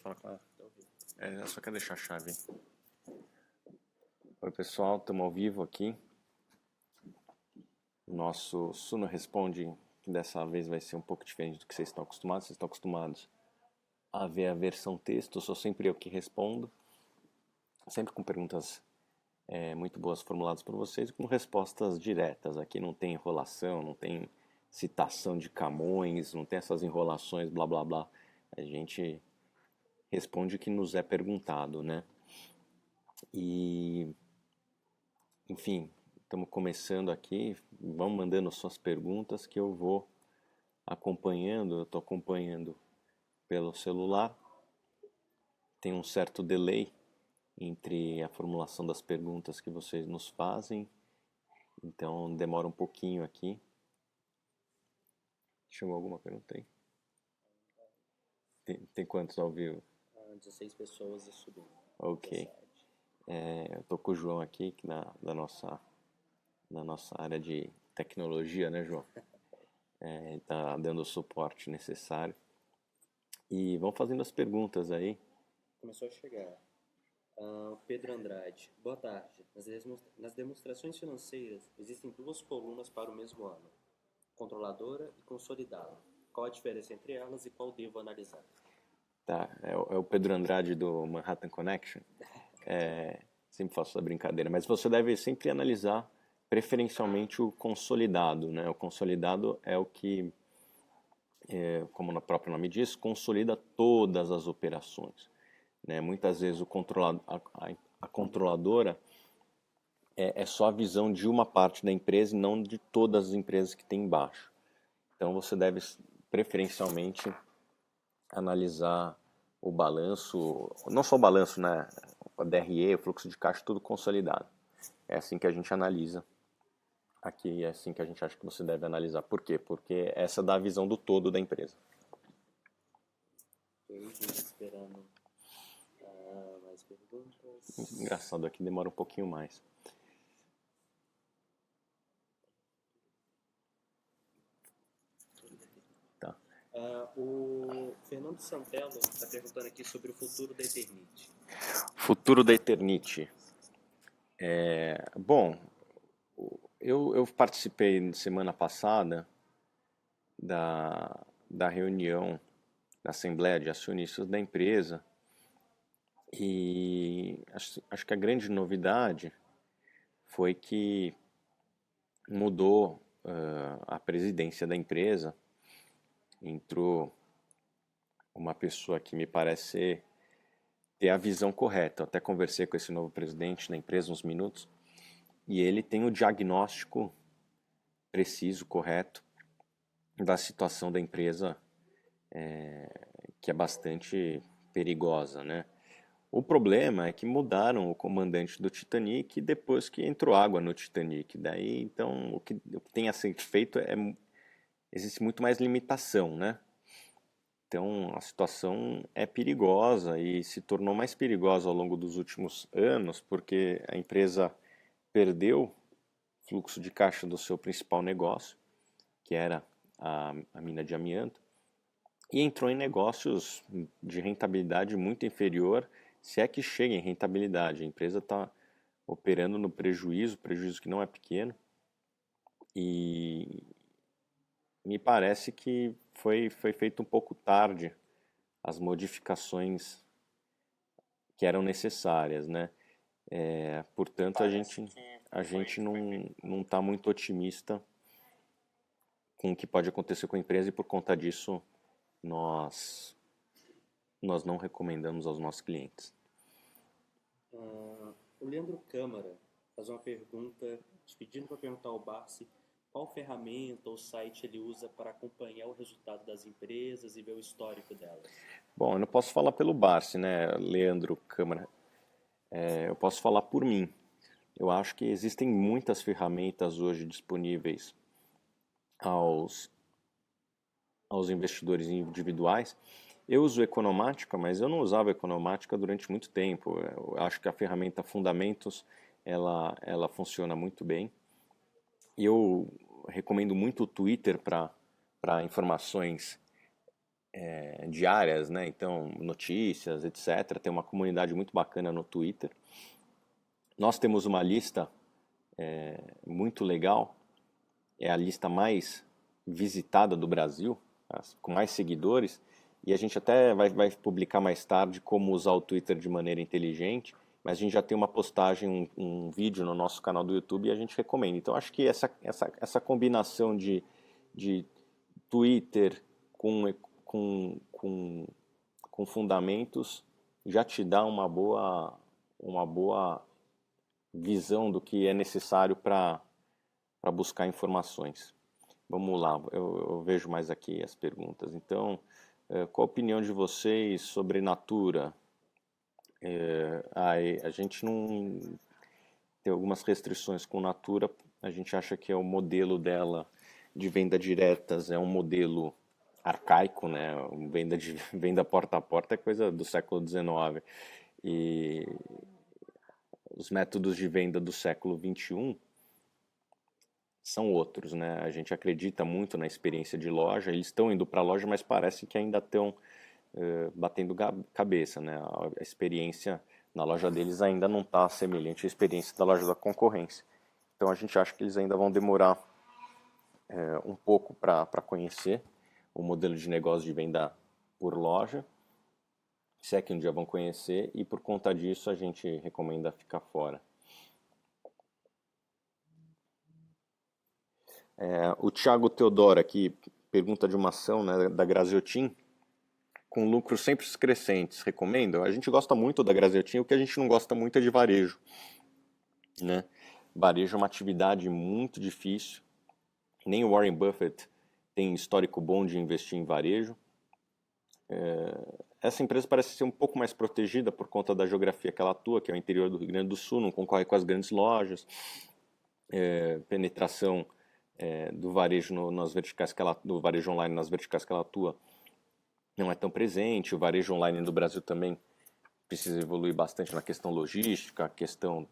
falar com ela? Ela só quer deixar a chave. Oi pessoal, estamos ao vivo aqui. O nosso Suno Responde, que dessa vez vai ser um pouco diferente do que vocês estão acostumados. Vocês estão acostumados a ver a versão texto, sou sempre eu que respondo. Sempre com perguntas muito boas formuladas por vocês e com respostas diretas. Aqui não tem enrolação, não tem citação de Camões, não tem essas enrolações, blá blá blá. A gente responde o que nos é perguntado, né? E, enfim, estamos começando aqui. Vão mandando suas perguntas que eu vou acompanhando. Eu estou acompanhando pelo celular. Tem um certo delay entre a formulação das perguntas que vocês nos fazem. Então demora um pouquinho aqui. Chegou alguma pergunta aí? Tem quantos ao vivo? 16 pessoas e subindo. Ok. Eu tô com o João aqui, que da nossa área de tecnologia, né, João? Ele tá dando o suporte necessário. E vão fazendo as perguntas aí. Começou a chegar. Pedro Andrade. Boa tarde. Nas demonstrações financeiras, existem duas colunas para o mesmo ano. Controladora e consolidada. Qual a diferença entre elas e qual devo analisar? Tá, é o Pedro Andrade do Manhattan Connection. Sempre faço essa brincadeira, mas você deve sempre analisar preferencialmente o consolidado, né? O consolidado é o que, como o próprio nome diz, consolida todas as operações, né? Muitas vezes a controladora é só a visão de uma parte da empresa e não de todas as empresas que tem embaixo. Então você deve preferencialmente analisar o balanço, não só o balanço, né? O DRE, o fluxo de caixa, tudo consolidado. É assim que a gente analisa. Aqui é assim que a gente acha que você deve analisar. Por quê? Porque essa dá a visão do todo da empresa. Esperando mais perguntas. Engraçado, aqui demora um pouquinho mais. Tá. O Fernando Santella está perguntando aqui sobre o futuro da Eternit. Futuro da Eternit. Bom, eu participei semana passada da reunião da Assembleia de Acionistas da empresa e acho que a grande novidade foi que mudou a presidência da empresa, entrou uma pessoa que me parece ter a visão correta. Eu até conversei com esse novo presidente da empresa uns minutos e ele tem o diagnóstico preciso, correto da situação da empresa, que é bastante perigosa, né? O problema é que mudaram o comandante do Titanic depois que entrou água no Titanic. Daí, então, o que tem a ser feito existe muito mais limitação, né? Então, a situação é perigosa e se tornou mais perigosa ao longo dos últimos anos porque a empresa perdeu fluxo de caixa do seu principal negócio, que era a mina de amianto, e entrou em negócios de rentabilidade muito inferior, se é que chega em rentabilidade. A empresa está operando no prejuízo que não é pequeno, e me parece que foi feito um pouco tarde as modificações que eram necessárias, né? Portanto, a gente não está muito otimista com o que pode acontecer com a empresa e por conta disso nós não recomendamos aos nossos clientes. O Leandro Câmara faz uma pergunta, te pedindo para perguntar ao Barsi qual ferramenta ou site ele usa para acompanhar o resultado das empresas e ver o histórico delas. Bom, eu não posso falar pelo Barsi, né, Leandro Câmara? Eu posso falar por mim. Eu acho que existem muitas ferramentas hoje disponíveis aos investidores individuais. Eu uso Economática, mas eu não usava Economática durante muito tempo. Eu acho que a ferramenta Fundamentos ela funciona muito bem. E eu recomendo muito o Twitter para informações diárias, né? Então, notícias, etc. Tem uma comunidade muito bacana no Twitter. Nós temos uma lista muito legal, é a lista mais visitada do Brasil, com mais seguidores, e a gente até vai publicar mais tarde como usar o Twitter de maneira inteligente, mas a gente já tem uma postagem, um vídeo no nosso canal do YouTube e a gente recomenda. Então acho que essa combinação de Twitter com, com fundamentos já te dá uma boa visão do que é necessário para buscar informações. Vamos lá, eu vejo mais aqui as perguntas. Então, qual a opinião de vocês sobre Natura? A gente não tem algumas restrições com Natura. A gente acha que o modelo dela de venda diretas é um modelo arcaico, né? Venda porta a porta é coisa do século XIX. E os métodos de venda do século XXI são outros, né? A gente acredita muito na experiência de loja, eles estão indo para a loja, mas parece que ainda estão batendo cabeça, né? A experiência na loja deles ainda não está semelhante à experiência da loja da concorrência. Então a gente acha que eles ainda vão demorar um pouco para conhecer o modelo de negócio de venda por loja, se é que um dia vão conhecer, e por conta disso a gente recomenda ficar fora. O Thiago Teodoro aqui pergunta de uma ação, né, da Graziotin, com lucros sempre crescentes. Recomendo? A gente gosta muito da Graziotin, o que a gente não gosta muito é de varejo, né? Varejo é uma atividade muito difícil. Nem o Warren Buffett tem histórico bom de investir em varejo. Essa empresa parece ser um pouco mais protegida por conta da geografia que ela atua, que é o interior do Rio Grande do Sul, não concorre com as grandes lojas, penetração do varejo nas verticais que ela, do varejo online nas verticais que ela atua não é tão presente. O varejo online do Brasil também precisa evoluir bastante na questão logística, questão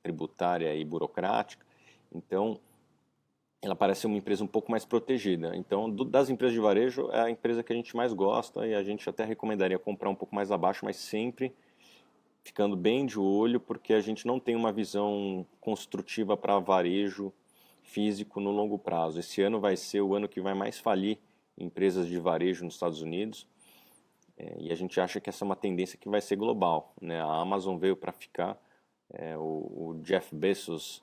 tributária e burocrática. Então, ela parece ser uma empresa um pouco mais protegida. Então, das empresas de varejo, é a empresa que a gente mais gosta e a gente até recomendaria comprar um pouco mais abaixo, mas sempre ficando bem de olho, porque a gente não tem uma visão construtiva para varejo físico no longo prazo. Esse ano vai ser o ano que vai mais falir empresas de varejo nos Estados Unidos, e a gente acha que essa é uma tendência que vai ser global, né? A Amazon veio para ficar, o Jeff Bezos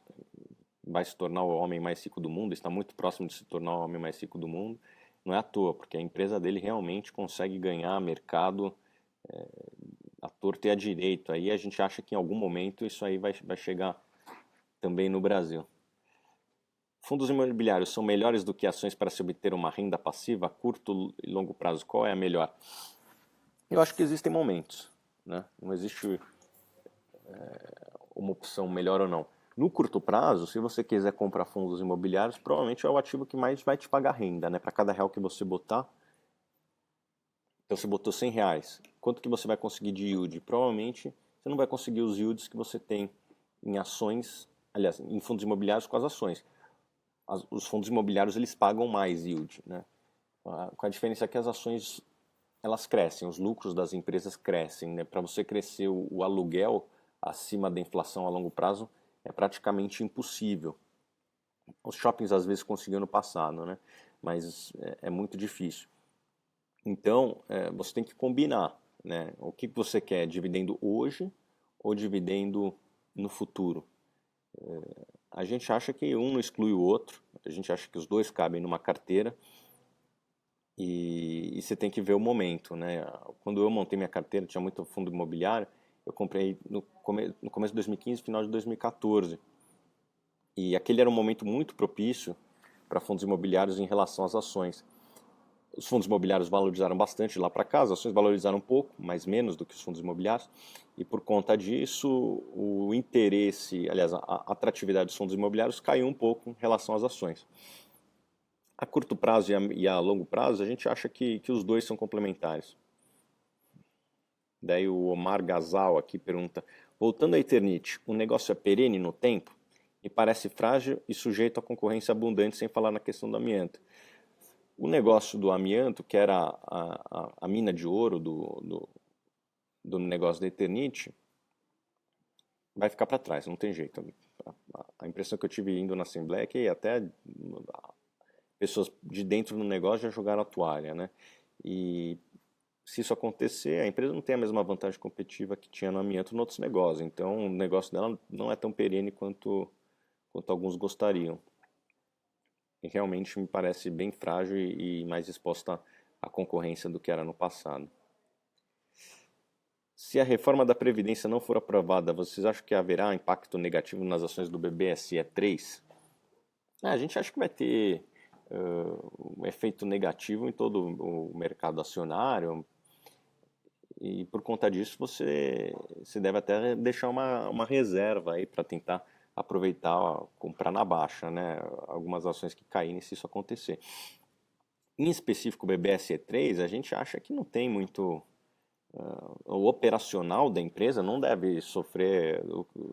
vai se tornar o homem mais rico do mundo, está muito próximo de se tornar o homem mais rico do mundo. Não é à toa, porque a empresa dele realmente consegue ganhar mercado à torto e à direito. Aí a gente acha que em algum momento isso aí vai chegar também no Brasil. Fundos imobiliários são melhores do que ações para se obter uma renda passiva a curto e longo prazo? Qual é a melhor? Eu acho que existem momentos, né? Não existe uma opção melhor ou não. No curto prazo, se você quiser comprar fundos imobiliários, provavelmente é o ativo que mais vai te pagar renda, né? Para cada real que você botar, então você botou R$ 100, quanto que você vai conseguir de yield? Provavelmente você não vai conseguir os yields que você tem em ações, aliás, em fundos imobiliários com as ações. Os fundos imobiliários eles pagam mais yield, né? Com a diferença que as ações elas crescem, os lucros das empresas crescem, né? Para você crescer o aluguel acima da inflação a longo prazo é praticamente impossível. Os shoppings às vezes conseguiam no passado, né? Mas é muito difícil. Então você tem que combinar, né? O que você quer, dividendo hoje ou dividendo no futuro? A gente acha que um não exclui o outro, a gente acha que os dois cabem numa carteira e você tem que ver o momento, né? Quando eu montei minha carteira, tinha muito fundo imobiliário, eu comprei no começo de 2015, final de 2014. E aquele era um momento muito propício para fundos imobiliários em relação às ações. Os fundos imobiliários valorizaram bastante de lá para cá, as ações valorizaram um pouco, mas menos do que os fundos imobiliários, e por conta disso o interesse, aliás, a atratividade dos fundos imobiliários caiu um pouco em relação às ações. A curto prazo e a longo prazo, a gente acha que os dois são complementares. Daí o Omar Gazal aqui pergunta, voltando à Eternit, o negócio é perene no tempo? E parece frágil e sujeito à concorrência abundante, sem falar na questão do amianto. O negócio do amianto, que era a mina de ouro do negócio da Eternit, vai ficar para trás, não tem jeito. A impressão que eu tive indo na Assembleia é que até pessoas de dentro do negócio já jogaram a toalha, né? E se isso acontecer, a empresa não tem a mesma vantagem competitiva que tinha no amianto em outros negócios. Então, o negócio dela não é tão perene quanto alguns gostariam. E realmente me parece bem frágil e mais exposta à concorrência do que era no passado. Se a reforma da Previdência não for aprovada, vocês acham que haverá impacto negativo nas ações do BBSE3? A gente acha que vai ter um efeito negativo em todo o mercado acionário, e por conta disso você deve até deixar uma reserva aí para tentar aproveitar, comprar na baixa, né? Algumas ações que caírem se isso acontecer. Em específico o BBSE3, a gente acha que não tem muito. O operacional da empresa não deve sofrer,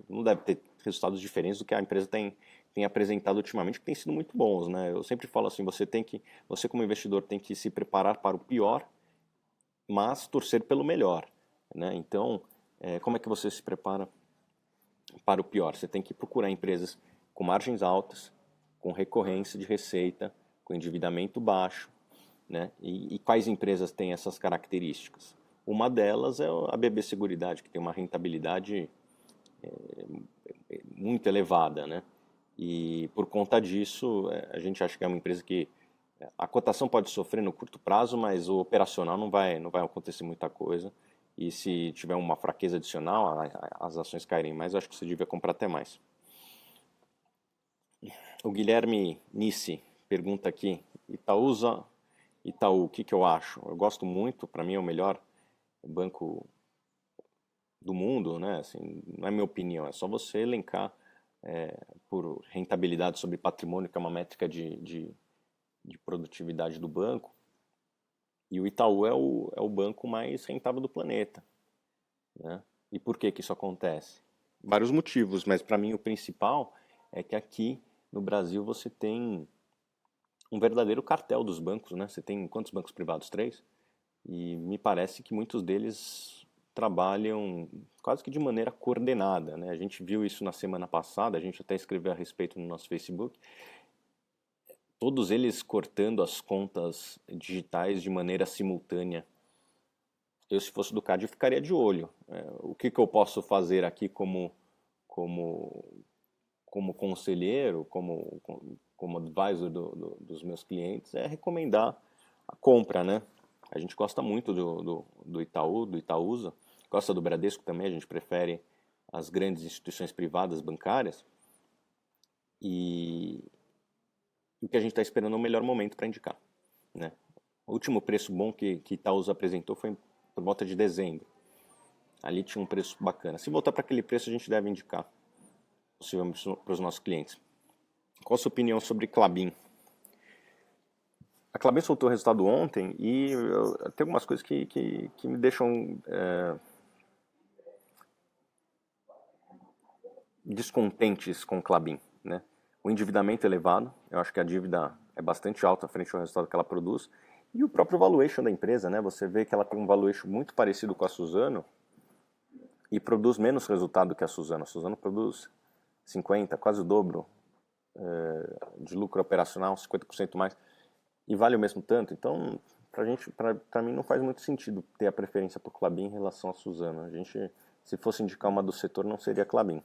não deve ter resultados diferentes do que a empresa tem apresentado ultimamente, que tem sido muito bons, né? Eu sempre falo assim, você como investidor tem que se preparar para o pior, mas torcer pelo melhor, né? Então, como é que você se prepara para o pior? Você tem que procurar empresas com margens altas, com recorrência de receita, com endividamento baixo, né? E quais empresas têm essas características? Uma delas é a BB Seguridade, que tem uma rentabilidade muito elevada, né? E por conta disso, a gente acha que é uma empresa que a cotação pode sofrer no curto prazo, mas o operacional não vai acontecer muita coisa. E se tiver uma fraqueza adicional, as ações caírem mais, eu acho que você devia comprar até mais. O Guilherme Nissi pergunta aqui, Itaú, o que que eu acho? Eu gosto muito, para mim é o melhor banco do mundo, né? Assim, não é minha opinião, é só você elencar por rentabilidade sobre patrimônio, que é uma métrica de produtividade do banco. E o Itaú é o banco mais rentável do planeta, né? E por que que isso acontece? Vários motivos, mas para mim o principal é que aqui no Brasil você tem um verdadeiro cartel dos bancos, né? Você tem quantos bancos privados? Três? E me parece que muitos deles trabalham quase que de maneira coordenada, né? A gente viu isso na semana passada, a gente até escreveu a respeito no nosso Facebook. Todos eles cortando as contas digitais de maneira simultânea. Eu, se fosse do CAD, eu ficaria de olho. O que que eu posso fazer aqui como, como conselheiro, como advisor dos meus clientes, é recomendar a compra, né? A gente gosta muito do Itaú, do Itaúsa, gosta do Bradesco também, a gente prefere as grandes instituições privadas bancárias. E o que a gente está esperando é o melhor momento para indicar, né? O último preço bom que Itaúsa apresentou foi por volta de dezembro. Ali tinha um preço bacana. Se voltar para aquele preço, a gente deve indicar, possivelmente, para os nossos clientes. Qual a sua opinião sobre Klabin? A Klabin soltou o resultado ontem e tem algumas coisas que me deixam descontentes com Klabin, né? O endividamento elevado, eu acho que a dívida é bastante alta frente ao resultado que ela produz, e o próprio valuation da empresa, né? Você vê que ela tem um valuation muito parecido com a Suzano e produz menos resultado que a Suzano. A Suzano produz 50, quase o dobro de lucro operacional, 50% mais, e vale o mesmo tanto. Então, para mim não faz muito sentido ter a preferência por Klabin em relação a Suzano. A gente, se fosse indicar uma do setor, não seria Klabin.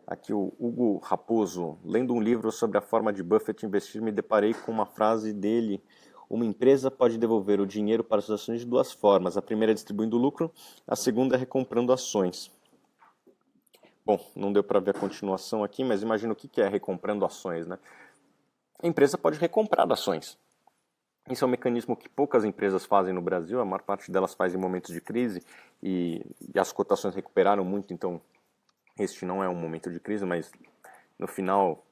Aqui o Hugo Raposo, lendo um livro sobre a forma de Buffett investir, me deparei com uma frase dele: uma empresa pode devolver o dinheiro para suas ações de duas formas. A primeira é distribuindo lucro, a segunda é recomprando ações. Bom, não deu para ver a continuação aqui, mas imagina o que é recomprando ações, né? A empresa pode recomprar ações. Isso é um mecanismo que poucas empresas fazem no Brasil, a maior parte delas faz em momentos de crise e as cotações recuperaram muito, então este não é um momento de crise, mas no final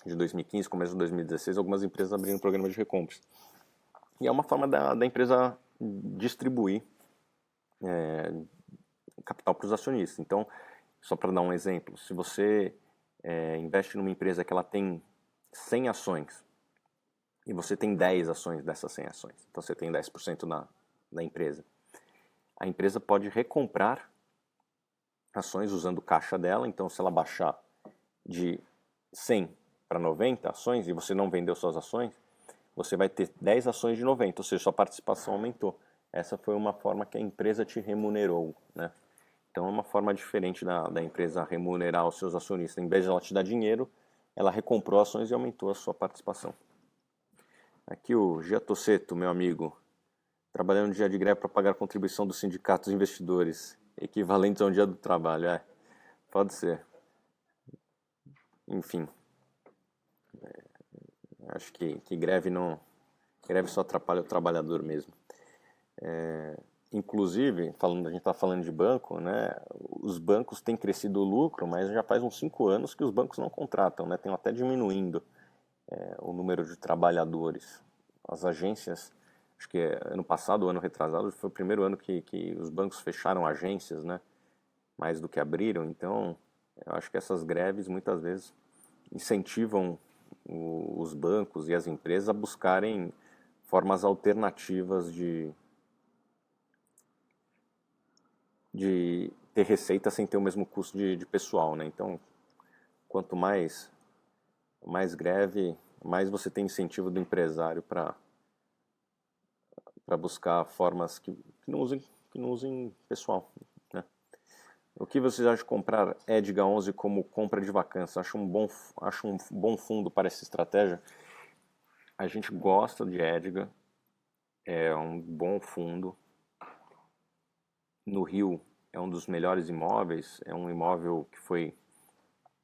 de 2015, começo de 2016, algumas empresas abriram um programa de recompras. E é uma forma da empresa distribuir capital para os acionistas. Então, só para dar um exemplo, se você investe numa empresa que ela tem 100 ações e você tem 10 ações dessas 100 ações. Então você tem 10% da empresa. A empresa pode recomprar ações usando o caixa dela. Então, se ela baixar de 100 para 90 ações e você não vendeu suas ações, você vai ter 10 ações de 90, ou seja, sua participação aumentou. Essa foi uma forma que a empresa te remunerou, né? Então é uma forma diferente da empresa remunerar os seus acionistas. Em vez de ela te dar dinheiro, ela recomprou ações e aumentou a sua participação. Aqui o Gia Tosseto, meu amigo, trabalhando no dia de greve para pagar a contribuição dos sindicatos investidores, equivalentes a um dia do trabalho. Pode ser. Enfim, acho que greve não. Greve só atrapalha o trabalhador mesmo. Inclusive, a gente está falando de banco, né? Os bancos têm crescido o lucro, mas já faz uns 5 anos que os bancos não contratam, né? Tem até diminuindo o número de trabalhadores. As agências, acho que ano passado, ano retrasado, foi o primeiro ano que os bancos fecharam agências, né? Mais do que abriram. Então, eu acho que essas greves muitas vezes incentivam os bancos e as empresas a buscarem formas alternativas de ter receita sem ter o mesmo custo de pessoal, né? Então, quanto mais greve, mais você tem incentivo do empresário para buscar formas que não usem pessoal, né? O que vocês acham de comprar Edga 11 como compra de vacância? Acho um bom fundo para essa estratégia? A gente gosta de Edga, é um bom fundo. No Rio é um dos melhores imóveis, é um imóvel que foi,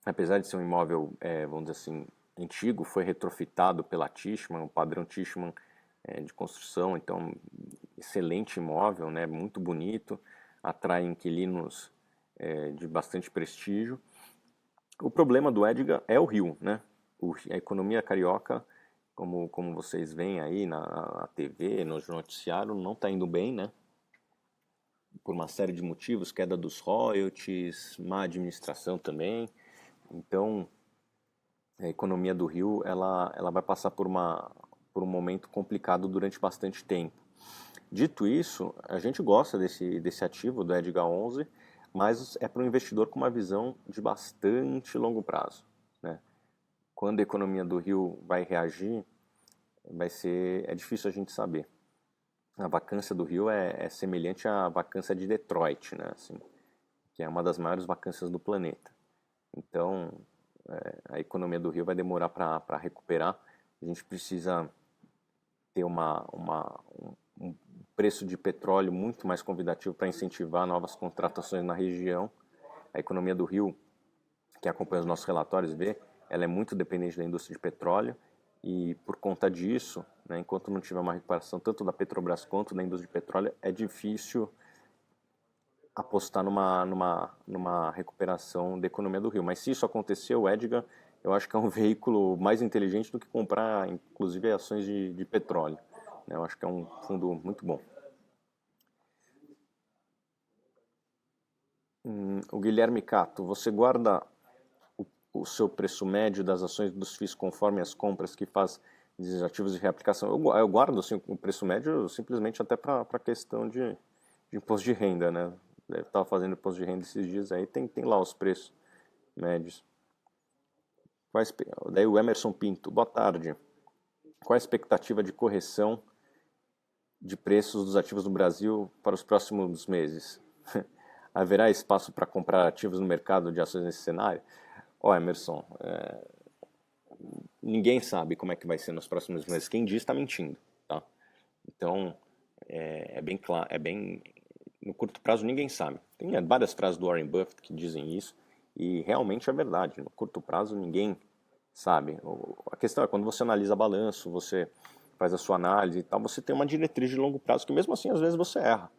apesar de ser um imóvel, vamos dizer assim, antigo, foi retrofitado pela Tishman, o padrão Tishman de construção, então excelente imóvel, né, muito bonito, atrai inquilinos de bastante prestígio. O problema do Edga é o Rio, né? A economia carioca, como vocês veem aí na TV, no noticiário, não está indo bem, né? Por uma série de motivos, queda dos royalties, má administração também. Então, a economia do Rio ela vai passar por um momento complicado durante bastante tempo. Dito isso, a gente gosta desse ativo do Edga 11, mas é para um investidor com uma visão de bastante longo prazo, né? Quando a economia do Rio vai reagir, é difícil a gente saber. A vacância do Rio é semelhante à vacância de Detroit, né? Assim, que é uma das maiores vacâncias do planeta. Então, a economia do Rio vai demorar para recuperar. A gente precisa ter um preço de petróleo muito mais convidativo para incentivar novas contratações na região. A economia do Rio, que acompanha os nossos relatórios, ela é muito dependente da indústria de petróleo e por conta disso, né, enquanto não tiver uma recuperação tanto da Petrobras quanto da indústria de petróleo, é difícil apostar numa recuperação da economia do Rio. Mas se isso acontecer, o Edgar, eu acho que é um veículo mais inteligente do que comprar, inclusive, ações de petróleo. Eu acho que é um fundo muito bom. O Guilherme Cato, você guarda o seu preço médio das ações dos FIIs conforme as compras que faz de ativos de reaplicação? Eu guardo assim, o preço médio simplesmente até para a questão de imposto de renda, né? Eu estava fazendo imposto de renda esses dias aí, tem lá os preços médios. Daí o Emerson Pinto, boa tarde. Qual a expectativa de correção de preços dos ativos no Brasil para os próximos meses? Haverá espaço para comprar ativos no mercado de ações nesse cenário? Emerson, ninguém sabe como é que vai ser nos próximos meses. Quem diz está mentindo, tá? Então, é bem claro, no curto prazo ninguém sabe. Tem várias frases do Warren Buffett que dizem isso e realmente é verdade. No curto prazo ninguém sabe. A questão é quando você analisa balanço, você faz a sua análise e tal, você tem uma diretriz de longo prazo que mesmo assim às vezes você erra.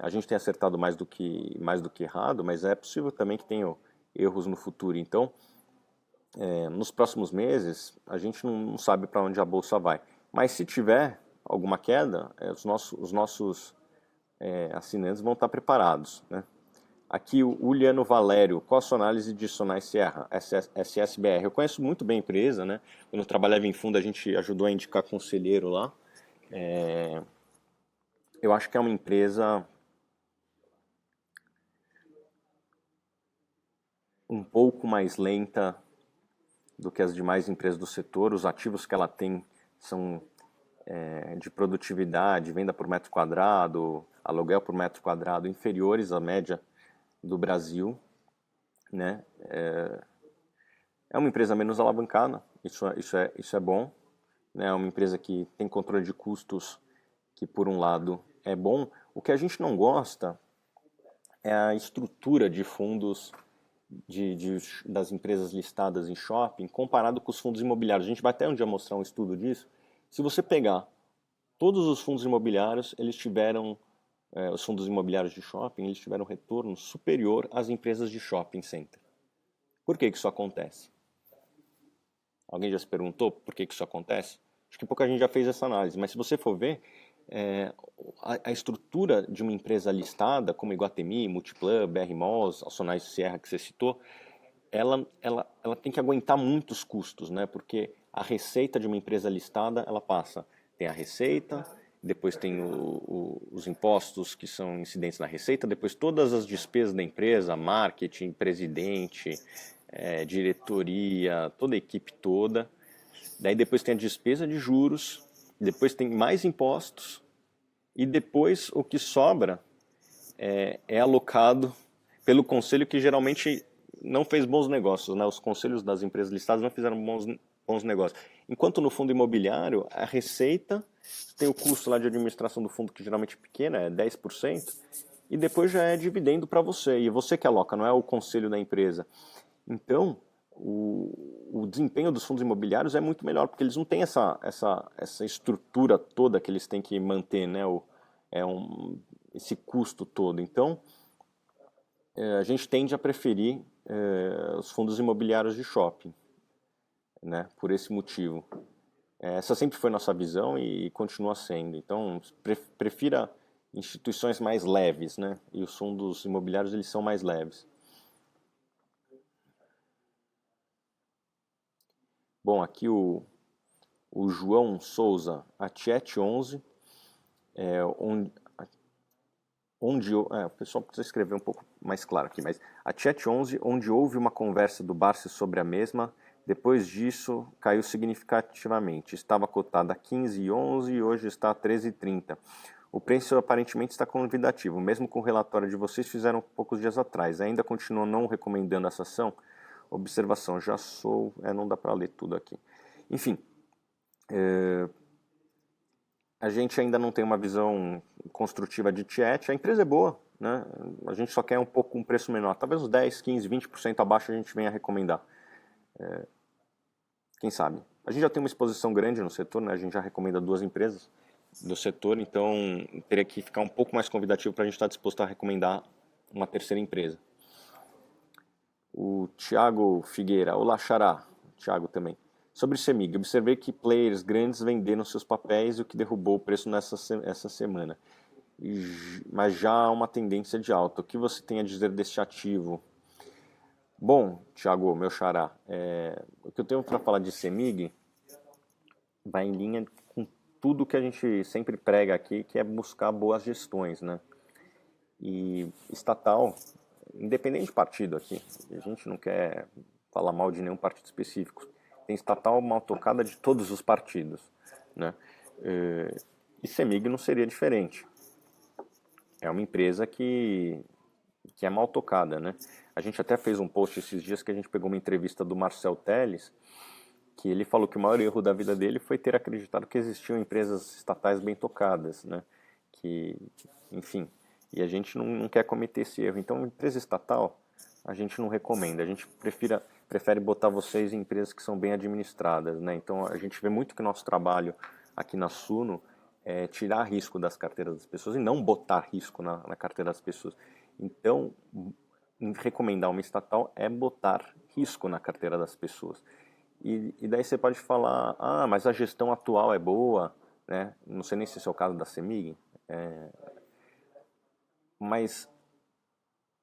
A gente tem acertado mais do que errado, mas é possível também que tenha erros no futuro. Então, nos próximos meses, a gente não sabe para onde a bolsa vai. Mas se tiver alguma queda, os nossos assinantes vão estar preparados, né? Aqui o Uliano Valério, qual a sua análise de Sonai Sierra, SSBR? Eu conheço muito bem a empresa, né? Quando eu trabalhava em fundo, a gente ajudou a indicar conselheiro lá. Eu acho que é uma empresa um pouco mais lenta do que as demais empresas do setor. Os ativos que ela tem são de produtividade, venda por metro quadrado, aluguel por metro quadrado inferiores à média do Brasil, né? É uma empresa menos alavancada, isso é bom, né? É uma empresa que tem controle de custos, que por um lado é bom. O que a gente não gosta é a estrutura de fundos das empresas listadas em shopping comparado com os fundos imobiliários. A gente vai até um dia mostrar um estudo disso. Se você pegar todos os fundos imobiliários, eles tiveram, os fundos imobiliários de shopping, eles tiveram retorno superior às empresas de shopping center. Por que isso acontece? Alguém já se perguntou por que isso acontece? Acho que pouca gente já fez essa análise, mas se você for ver, a estrutura de uma empresa listada, como Iguatemi, Multiplan, BR Malls, Alsonais Sierra que você citou, ela tem que aguentar muitos custos, né? Porque a receita de uma empresa listada, ela passa, tem a receita, depois tem os impostos que são incidentes na receita, depois todas as despesas da empresa, marketing, presidente, diretoria, toda a equipe toda. Daí depois tem a despesa de juros, depois tem mais impostos e depois o que sobra é alocado pelo conselho que geralmente não fez bons negócios, né? Os conselhos das empresas listadas não fizeram bons negócios. Enquanto no fundo imobiliário, a receita tem o custo lá de administração do fundo, que geralmente é pequeno, é 10%, e depois já é dividendo para você, e você que aloca, não é o conselho da empresa. Então, o desempenho dos fundos imobiliários é muito melhor, porque eles não têm essa estrutura toda que eles têm que manter, né? Esse custo todo. Então, a gente tende a preferir os fundos imobiliários de shopping, né? Por esse motivo. Essa sempre foi nossa visão e continua sendo. Então, prefira instituições mais leves, né? E os fundos imobiliários, eles são mais leves. Bom, aqui o João Souza, a Chat 11, o pessoal precisa escrever um pouco mais claro aqui, mas a Chat 11, onde houve uma conversa do Barsi sobre a mesma, depois disso caiu significativamente. Estava cotada a 15,11 e hoje está a 13,30. O preço aparentemente está convidativo, mesmo com o relatório de vocês fizeram poucos dias atrás. Ainda continuam não recomendando essa ação? Observação, já sou... não dá para ler tudo aqui. Enfim, a gente ainda não tem uma visão construtiva de Chat. A empresa é boa, né? A gente só quer um pouco um preço menor. Talvez uns 10, 15, 20% abaixo a gente venha recomendar. Quem sabe? A gente já tem uma exposição grande no setor, né? A gente já recomenda 2 empresas do setor, então teria que ficar um pouco mais convidativo para a gente estar disposto a recomendar uma terceira empresa. O Thiago Figueira, olá Xará, Thiago também. Sobre CEMIG, observei que players grandes venderam seus papéis, o que derrubou o preço essa semana. Mas já há uma tendência de alta. O que você tem a dizer deste ativo? Bom, Thiago, meu xará, o que eu tenho para falar de CEMIG vai em linha com tudo que a gente sempre prega aqui, que é buscar boas gestões, né? E estatal, independente de partido aqui, a gente não quer falar mal de nenhum partido específico. Tem estatal mal tocada de todos os partidos, né? E CEMIG não seria diferente. É uma empresa que é mal tocada, né? A gente até fez um post esses dias que a gente pegou uma entrevista do Marcel Telles, que ele falou que o maior erro da vida dele foi ter acreditado que existiam empresas estatais bem tocadas, né? Enfim, e a gente não quer cometer esse erro. Então, empresa estatal, a gente não recomenda. A gente prefere botar vocês em empresas que são bem administradas, né? Então, a gente vê muito que nosso trabalho aqui na Suno é tirar risco das carteiras das pessoas e não botar risco na carteira das pessoas. Então, recomendar uma estatal é botar risco na carteira das pessoas. E daí você pode falar, mas a gestão atual é boa, né? Não sei nem se esse é o caso da CEMIG, mas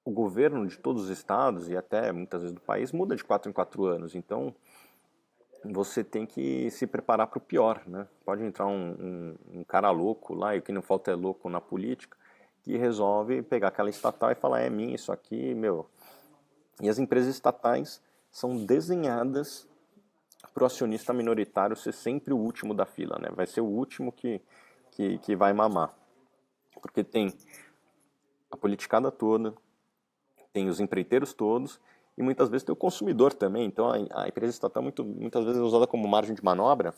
o governo de todos os estados e até muitas vezes do país muda de 4 em 4 anos. Então, você tem que se preparar para o pior, né? Pode entrar um cara louco lá, e o que não falta é louco na política, que resolve pegar aquela estatal e falar, é minha isso aqui, meu. E as empresas estatais são desenhadas para o acionista minoritário ser sempre o último da fila, né? Vai ser o último que vai mamar. Porque tem a politicada toda, tem os empreiteiros todos, e muitas vezes tem o consumidor também. Então a empresa estatal muitas vezes é usada como margem de manobra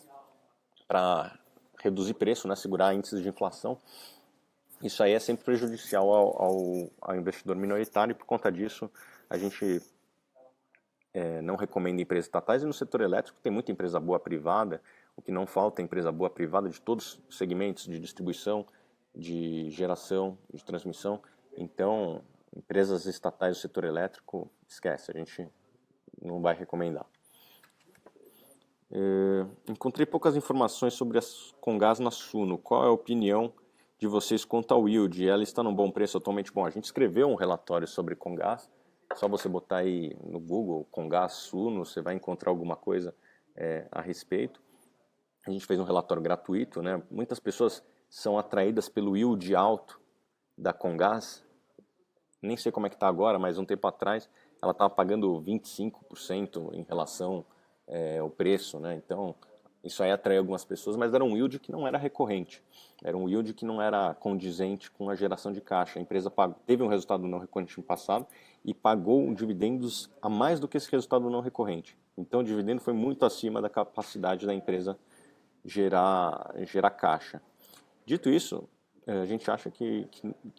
para reduzir preço, né, segurar índices de inflação. Isso aí é sempre prejudicial ao investidor minoritário, e por conta disso a gente não recomenda empresas estatais. E no setor elétrico tem muita empresa boa privada, o que não falta é empresa boa privada de todos os segmentos, de distribuição, de geração, de transmissão. Então, empresas estatais do setor elétrico, esquece, a gente não vai recomendar. Encontrei poucas informações sobre as Comgás na Suno. Qual é a opinião de vocês quanto ao yield? Ela está num bom preço atualmente? Bom, a gente escreveu um relatório sobre Comgás. Só você botar aí no Google Comgás Suno, você vai encontrar alguma coisa a respeito. A gente fez um relatório gratuito, né? Muitas pessoas são atraídas pelo yield alto da Comgás. Nem sei como é que está agora, mas um tempo atrás ela estava pagando 25% em relação ao preço, né? Então isso aí atraiu algumas pessoas, mas era um yield que não era recorrente, era um yield que não era condizente com a geração de caixa. A empresa teve um resultado não recorrente no passado e pagou dividendos a mais do que esse resultado não recorrente. Então o dividendo foi muito acima da capacidade da empresa gerar caixa. Dito isso, a gente acha que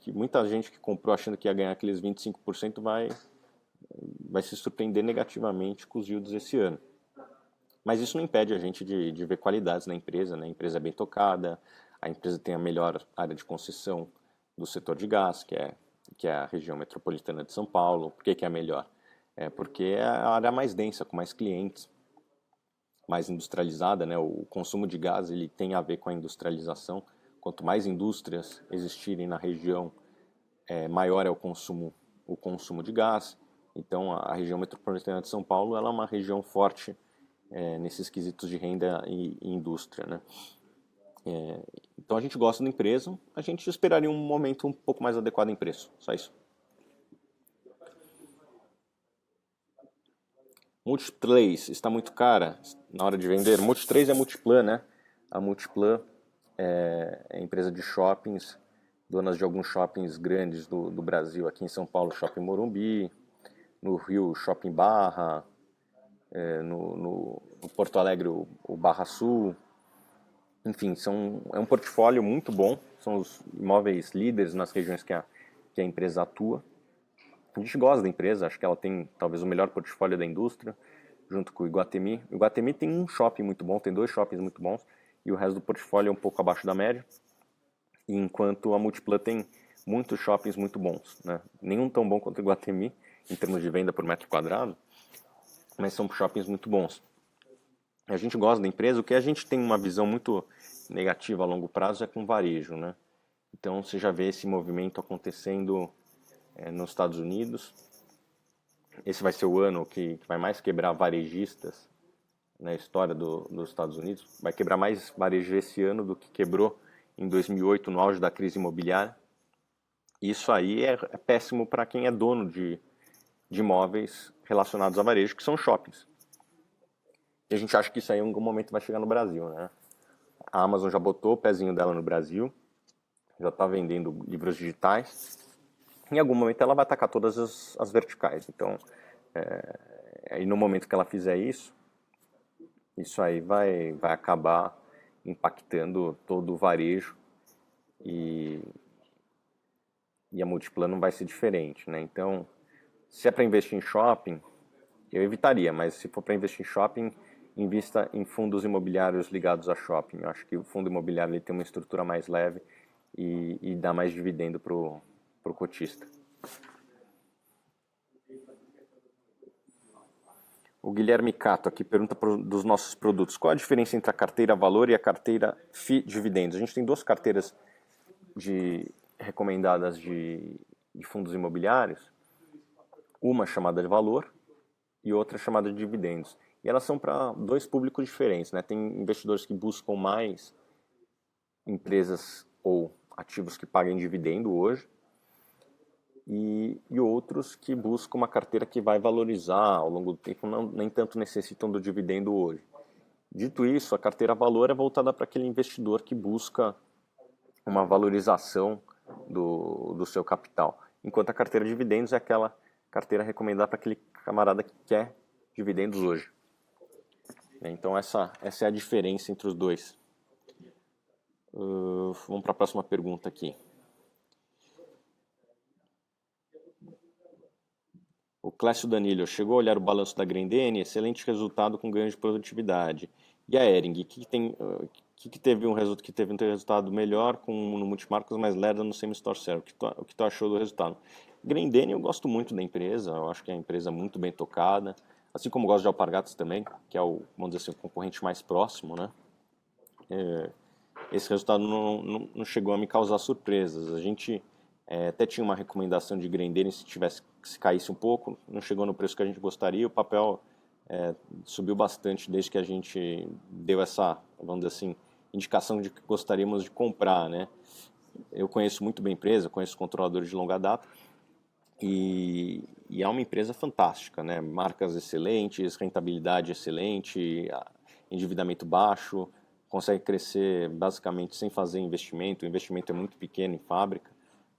muita gente que comprou achando que ia ganhar aqueles 25% vai se surpreender negativamente com os yields esse ano. Mas isso não impede a gente de ver qualidades na empresa, né? A empresa é bem tocada, a empresa tem a melhor área de concessão do setor de gás, que é a região metropolitana de São Paulo. Por que é a melhor? Porque é a área mais densa, com mais clientes, mais industrializada, né? O consumo de gás ele tem a ver com a industrialização. Quanto mais indústrias existirem na região, maior é o consumo de gás. Então, a região metropolitana de São Paulo ela é uma região forte nesses quesitos de renda e indústria, né? Então, a gente gosta da empresa, a gente esperaria um momento um pouco mais adequado em preço, só isso. Multiplays está muito cara na hora de vender. Multiplays é Multiplan, né? A Multiplan é empresa de shoppings, donas de alguns shoppings grandes do Brasil. Aqui em São Paulo, Shopping Morumbi, no Rio, Shopping Barra, no Porto Alegre, o Barra Sul. Enfim, é um portfólio muito bom, são os imóveis líderes nas regiões que a empresa atua. A gente gosta da empresa, acho que ela tem talvez o melhor portfólio da indústria, junto com o Iguatemi. O Iguatemi tem um shopping muito bom, tem 2 shoppings muito bons, e o resto do portfólio é um pouco abaixo da média, enquanto a Multiplan tem muitos shoppings muito bons, né? Nenhum tão bom quanto o Iguatemi, em termos de venda por metro quadrado, mas são shoppings muito bons. A gente gosta da empresa, o que a gente tem uma visão muito negativa a longo prazo é com varejo, né? Então você já vê esse movimento acontecendo nos Estados Unidos. Esse vai ser o ano que vai mais quebrar varejistas na história dos Estados Unidos. Vai quebrar mais varejo esse ano do que quebrou em 2008, no auge da crise imobiliária. Isso aí é péssimo para quem é dono de imóveis relacionados a varejo, que são shoppings. E a gente acha que isso aí em algum momento vai chegar no Brasil, né? A Amazon já botou o pezinho dela no Brasil, já está vendendo livros digitais. Em algum momento ela vai atacar todas as verticais. Então, aí no momento que ela fizer isso aí vai acabar impactando todo o varejo e a Multiplan não vai ser diferente, né? Então, se é para investir em shopping, eu evitaria, mas se for para investir em shopping, invista em fundos imobiliários ligados a shopping. Eu acho que o fundo imobiliário ele tem uma estrutura mais leve e dá mais dividendo pro cotista. O Guilherme Cato aqui pergunta dos nossos produtos. Qual a diferença entre a carteira Valor e a carteira FI Dividendos? A gente tem 2 carteiras recomendadas de fundos imobiliários. uma chamada de valor e outra chamada de dividendos. E elas são para dois públicos diferentes, né? Tem investidores que buscam mais empresas ou ativos que paguem dividendo hoje e outros que buscam uma carteira que vai valorizar ao longo do tempo, nem tanto necessitam do dividendo hoje. Dito isso, a carteira valor é voltada para aquele investidor que busca uma valorização do seu capital, enquanto a carteira de dividendos é aquela carteira recomendada para aquele camarada que quer dividendos hoje. Então essa é a diferença entre os dois. Vamos para a próxima pergunta aqui. O Clécio Danilo chegou a olhar o balanço da Grendene, excelente resultado com ganho de produtividade. E a Hering, que teve um resultado melhor no Multimarcos, mas lerda no Semi-Store Server. O que tu achou do resultado? Grendene, eu gosto muito da empresa, eu acho que é uma empresa muito bem tocada, assim como gosto de Alpargatas também, que é o, vamos dizer assim, o concorrente mais próximo, né? Esse resultado não chegou a me causar surpresas. A gente até tinha uma recomendação de Grendene se caísse um pouco, não chegou no preço que a gente gostaria, o papel subiu bastante desde que a gente deu essa, vamos dizer assim, indicação de que gostaríamos de comprar, né? Eu conheço muito bem a empresa, conheço controladores de longa data e é uma empresa fantástica, né? Marcas excelentes, rentabilidade excelente, endividamento baixo, consegue crescer basicamente sem fazer investimento. O investimento é muito pequeno em fábrica,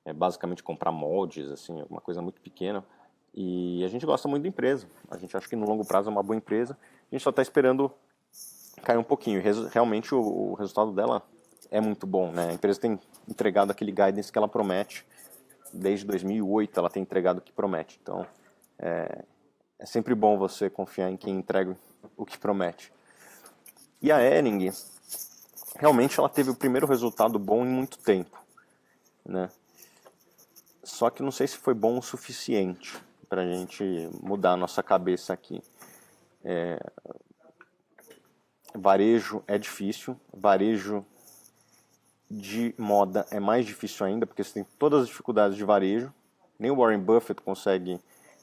é basicamente comprar moldes, assim, uma coisa muito pequena. E a gente gosta muito da empresa. A gente acha que no longo prazo é uma boa empresa. A gente só está esperando cair um pouquinho. Realmente o resultado dela é muito bom, né? A empresa tem entregado aquele guidance que ela promete. Desde 2008 ela tem entregado o que promete. Então é sempre bom você confiar em quem entrega o que promete. E a Hering, realmente ela teve o primeiro resultado bom em muito tempo, né? Só que não sei se foi bom o suficiente para a gente mudar a nossa cabeça aqui. Varejo é difícil, varejo de moda é mais difícil ainda, porque você tem todas as dificuldades de varejo. Nem o Warren Buffett consegue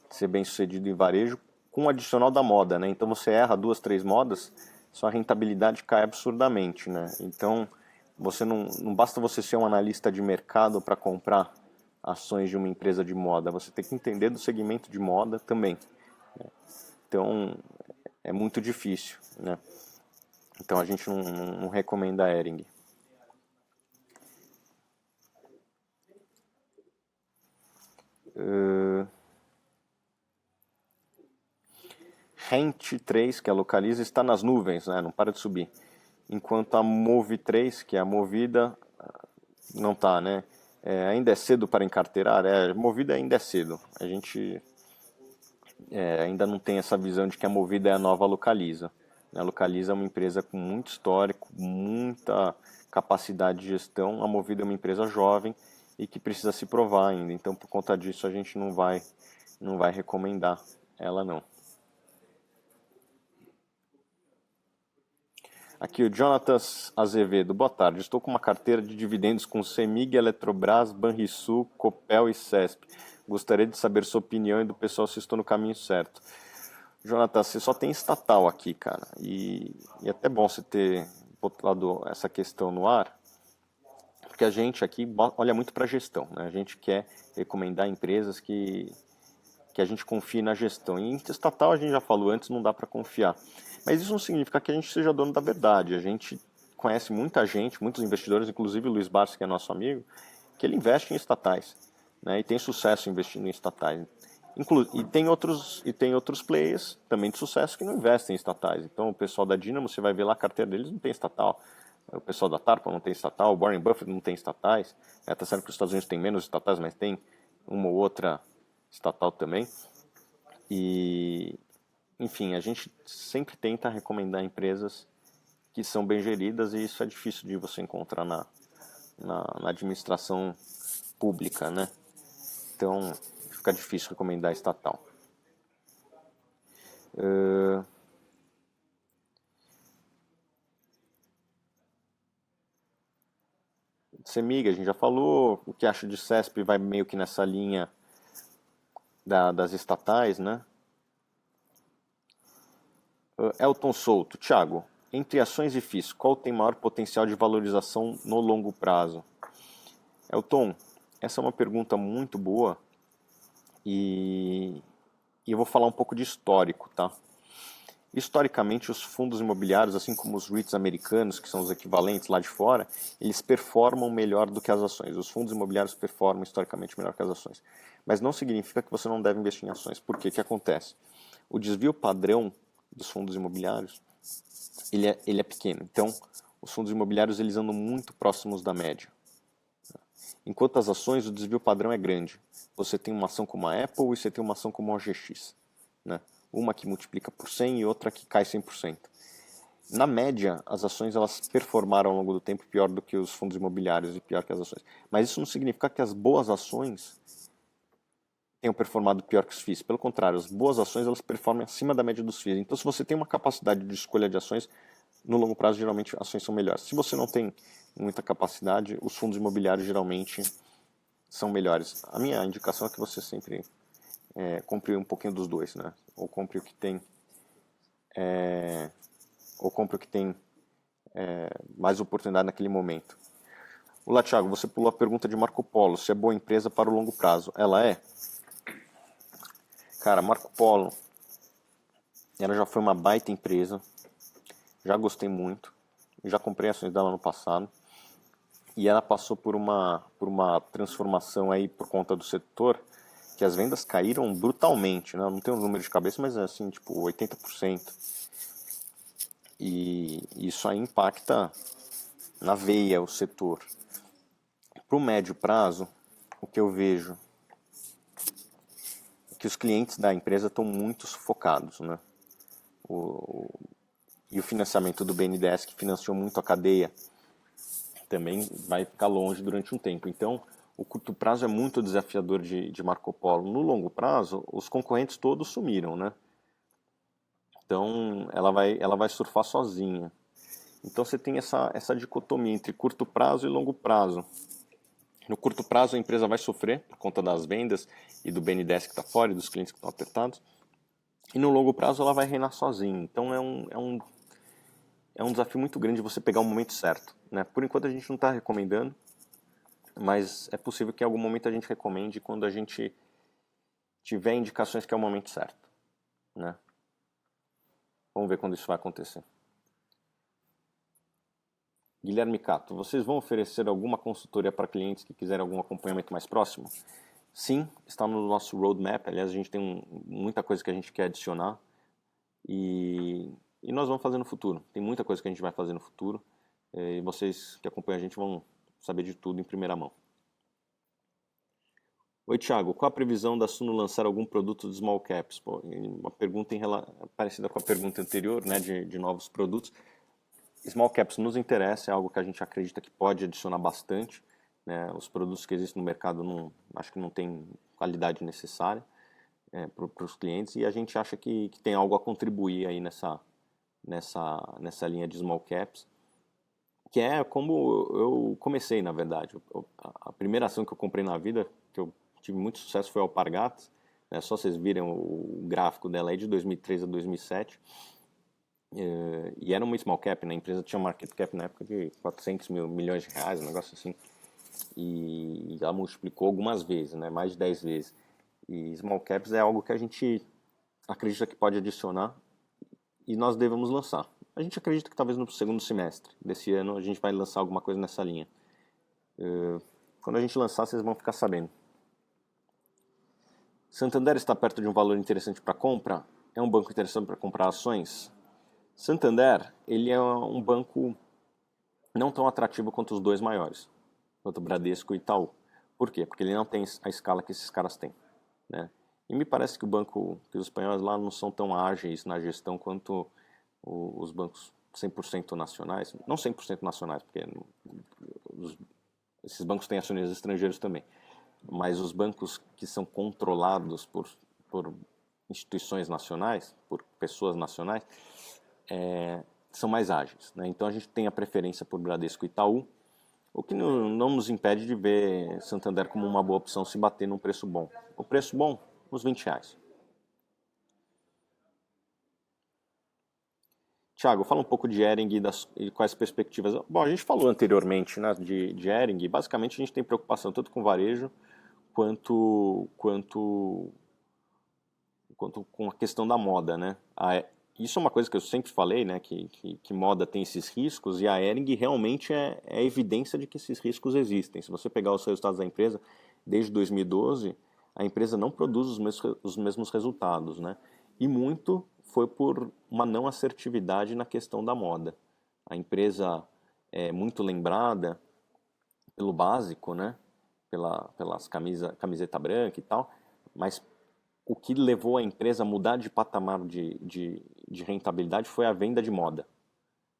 ser bem sucedido em varejo, com o adicional da moda, né? Então você erra 2, 3 modas, sua rentabilidade cai absurdamente, né? Então você não basta você ser um analista de mercado para comprar ações de uma empresa de moda, você tem que entender do segmento de moda também, né? Então é muito difícil, né? Então a gente não recomenda a Hering. Rent 3, que é a Localiza, está nas nuvens, né? Não para de subir. Enquanto a Move 3, que é a Movida, não está, né? Ainda é cedo para encarteirar? Movida ainda é cedo. A gente ainda não tem essa visão de que a Movida é a nova Localiza. A Localiza é uma empresa com muito histórico, muita capacidade de gestão. A Movida é uma empresa jovem e que precisa se provar ainda. Então, por conta disso, a gente não vai recomendar ela, não. Aqui o Jonatas Azevedo, boa tarde. Estou com uma carteira de dividendos com Semig, Eletrobras, Banrisul, Copel e Cesp. Gostaria de saber sua opinião e do pessoal se estou no caminho certo. Jonatas, você só tem estatal aqui, cara. E é até bom você ter botado essa questão no ar, porque a gente aqui olha muito para a gestão, né? A gente quer recomendar empresas que a gente confie na gestão. E em estatal, a gente já falou antes, não dá para confiar. Mas isso não significa que a gente seja dono da verdade. A gente conhece muita gente, muitos investidores, inclusive o Luiz Barros, que é nosso amigo, que ele investe em estatais, né? E tem sucesso investindo em estatais. E tem outros players também de sucesso que não investem em estatais. Então o pessoal da Dynamo, você vai ver lá, a carteira deles não tem estatal. O pessoal da Tarpa não tem estatal, o Warren Buffett não tem estatais. Tá certo que os Estados Unidos tem menos estatais, mas tem uma ou outra estatal também. E, enfim, a gente sempre tenta recomendar empresas que são bem geridas e isso é difícil de você encontrar na administração pública, né? Então, fica difícil recomendar estatal. Semig, a gente já falou. O que acha de CESP vai meio que nessa linha das estatais, né? Elton Souto, Thiago, entre ações e FIIs, qual tem maior potencial de valorização no longo prazo? Elton, essa é uma pergunta muito boa e eu vou falar um pouco de histórico, tá? Historicamente, os fundos imobiliários, assim como os REITs americanos, que são os equivalentes lá de fora, eles performam melhor do que as ações. Os fundos imobiliários performam historicamente melhor que as ações. Mas não significa que você não deve investir em ações. Por quê? O que acontece? O desvio padrão dos fundos imobiliários, ele é pequeno. Então, os fundos imobiliários eles andam muito próximos da média. Enquanto as ações, o desvio padrão é grande. Você tem uma ação como a Apple e você tem uma ação como a OGX, né? Uma que multiplica por 100 e outra que cai 100%. Na média, as ações elas performaram ao longo do tempo pior do que os fundos imobiliários e pior que as ações. Mas isso não significa que as boas ações tenham performado pior que os FIIs. Pelo contrário, as boas ações elas performam acima da média dos FIIs. Então, se você tem uma capacidade de escolha de ações, no longo prazo, geralmente, ações são melhores. Se você não tem muita capacidade, os fundos imobiliários geralmente são melhores. A minha indicação é que você sempre compre um pouquinho dos dois, né? Ou compre o que tem mais oportunidade naquele momento. Olá, Thiago, você pulou a pergunta de Marco Polo, se é boa empresa para o longo prazo. Ela é? Cara, Marco Polo, ela já foi uma baita empresa, já gostei muito, já comprei ações dela no passado, e ela passou por uma transformação aí por conta do setor, que as vendas caíram brutalmente, né? Não tenho o número de cabeça, mas é assim, tipo 80%. E isso aí impacta na veia o setor. Para o médio prazo, o que eu vejo é que os clientes da empresa estão muito sufocados, né? E o financiamento do BNDES, que financiou muito a cadeia, também vai ficar longe durante um tempo. Então, o curto prazo é muito desafiador de Marco Polo. No longo prazo, os concorrentes todos sumiram, né? Então, ela vai surfar sozinha. Então, você tem essa dicotomia entre curto prazo e longo prazo. No curto prazo, a empresa vai sofrer por conta das vendas e do BNDES que está fora e dos clientes que estão apertados. E no longo prazo, ela vai reinar sozinha. Então, é um desafio muito grande você pegar o momento certo, né? Por enquanto, a gente não está recomendando, mas é possível que em algum momento a gente recomende quando a gente tiver indicações que é o momento certo, né? Vamos ver quando isso vai acontecer. Guilherme Cato, vocês vão oferecer alguma consultoria para clientes que quiserem algum acompanhamento mais próximo? Sim, está no nosso roadmap. Aliás, a gente tem muita coisa que a gente quer adicionar e nós vamos fazer no futuro. Tem muita coisa que a gente vai fazer no futuro e vocês que acompanham a gente vão saber de tudo em primeira mão. Oi, Thiago, qual a previsão da Suno lançar algum produto de small caps? Pô, uma pergunta parecida com a pergunta anterior, né, de novos produtos. Small caps nos interessa, é algo que a gente acredita que pode adicionar bastante, né? Os produtos que existem no mercado acho que não tem qualidade necessária para os clientes e a gente acha que tem algo a contribuir aí nessa linha de small caps, que é como eu comecei, na verdade. A primeira ação que eu comprei na vida, que eu tive muito sucesso, foi a Alpargatas, né? Só vocês virem o gráfico dela aí de 2003 a 2007. E era uma small cap, né? A empresa tinha market cap na época de 400 milhões de reais, um negócio assim. E ela multiplicou algumas vezes, né? Mais de 10 vezes. E small caps é algo que a gente acredita que pode adicionar e nós devemos lançar. A gente acredita que talvez no segundo semestre desse ano a gente vai lançar alguma coisa nessa linha. Quando a gente lançar, vocês vão ficar sabendo. Santander está perto de um valor interessante para compra? É um banco interessante para comprar ações? Santander, ele é um banco não tão atrativo quanto os dois maiores, quanto o Bradesco e Itaú. Por quê? Porque ele não tem a escala que esses caras têm, né? E me parece que os espanhóis lá não são tão ágeis na gestão quanto os bancos 100% nacionais. Não 100% nacionais, porque esses bancos têm acionistas estrangeiros também. Mas os bancos que são controlados por instituições nacionais, por pessoas nacionais, são mais ágeis, né? Então a gente tem a preferência por Bradesco e Itaú, o que não nos impede de ver Santander como uma boa opção se bater num preço bom. O preço bom uns R$ 20. Tiago, fala um pouco de Hering e quais perspectivas. Bom, a gente falou anteriormente, né, de Hering. Basicamente, a gente tem preocupação tanto com varejo quanto, quanto, quanto com a questão da moda, né? Isso é uma coisa que eu sempre falei, né, que moda tem esses riscos, e a Hering realmente é evidência de que esses riscos existem. Se você pegar os resultados da empresa, desde 2012, a empresa não produz os mesmos resultados, né? E muito foi por uma não assertividade na questão da moda. A empresa é muito lembrada pelo básico, né? Pelas camiseta branca e tal, mas o que levou a empresa a mudar de patamar de rentabilidade foi a venda de moda,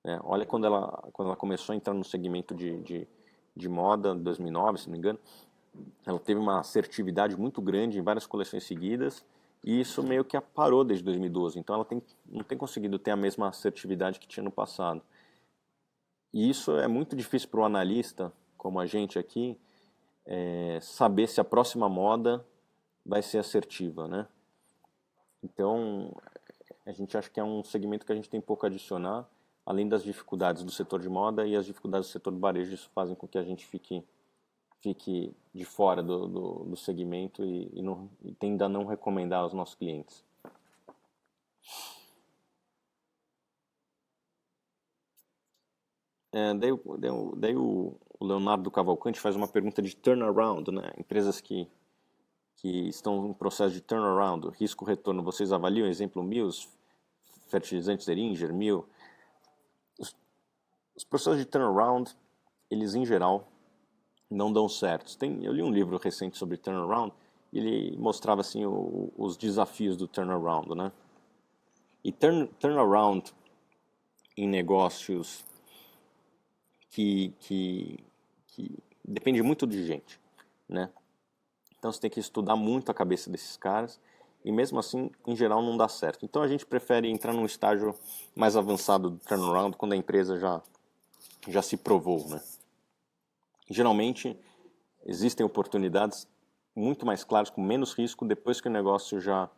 né? Olha quando ela começou a entrar no segmento de moda, em 2009, se não me engano, ela teve uma assertividade muito grande em várias coleções seguidas, e isso meio que parou desde 2012. Então ela não tem conseguido ter a mesma assertividade que tinha no passado. E isso é muito difícil para o analista, como a gente aqui, saber se a próxima moda vai ser assertiva, né? Então, a gente acha que é um segmento que a gente tem pouco a adicionar, além das dificuldades do setor de moda e as dificuldades do setor do varejo. Isso fazem com que a gente fique de fora do segmento e tenda a não recomendar aos nossos clientes. Daí o Leonardo Cavalcante faz uma pergunta de turnaround, né? Empresas que estão em processo de turnaround, risco-retorno, vocês avaliam? Exemplo, Mills, fertilizantes Eringer, Mill. Os processos de turnaround, eles em geral não dão certo. Eu li um livro recente sobre turnaround e ele mostrava assim os desafios do turnaround, né? E turnaround em negócios que depende muito de gente, né? Então você tem que estudar muito a cabeça desses caras e mesmo assim, em geral, não dá certo. Então a gente prefere entrar num estágio mais avançado do turnaround quando a empresa já se provou, né? Geralmente existem oportunidades muito mais claras, com menos risco, depois que o negócio já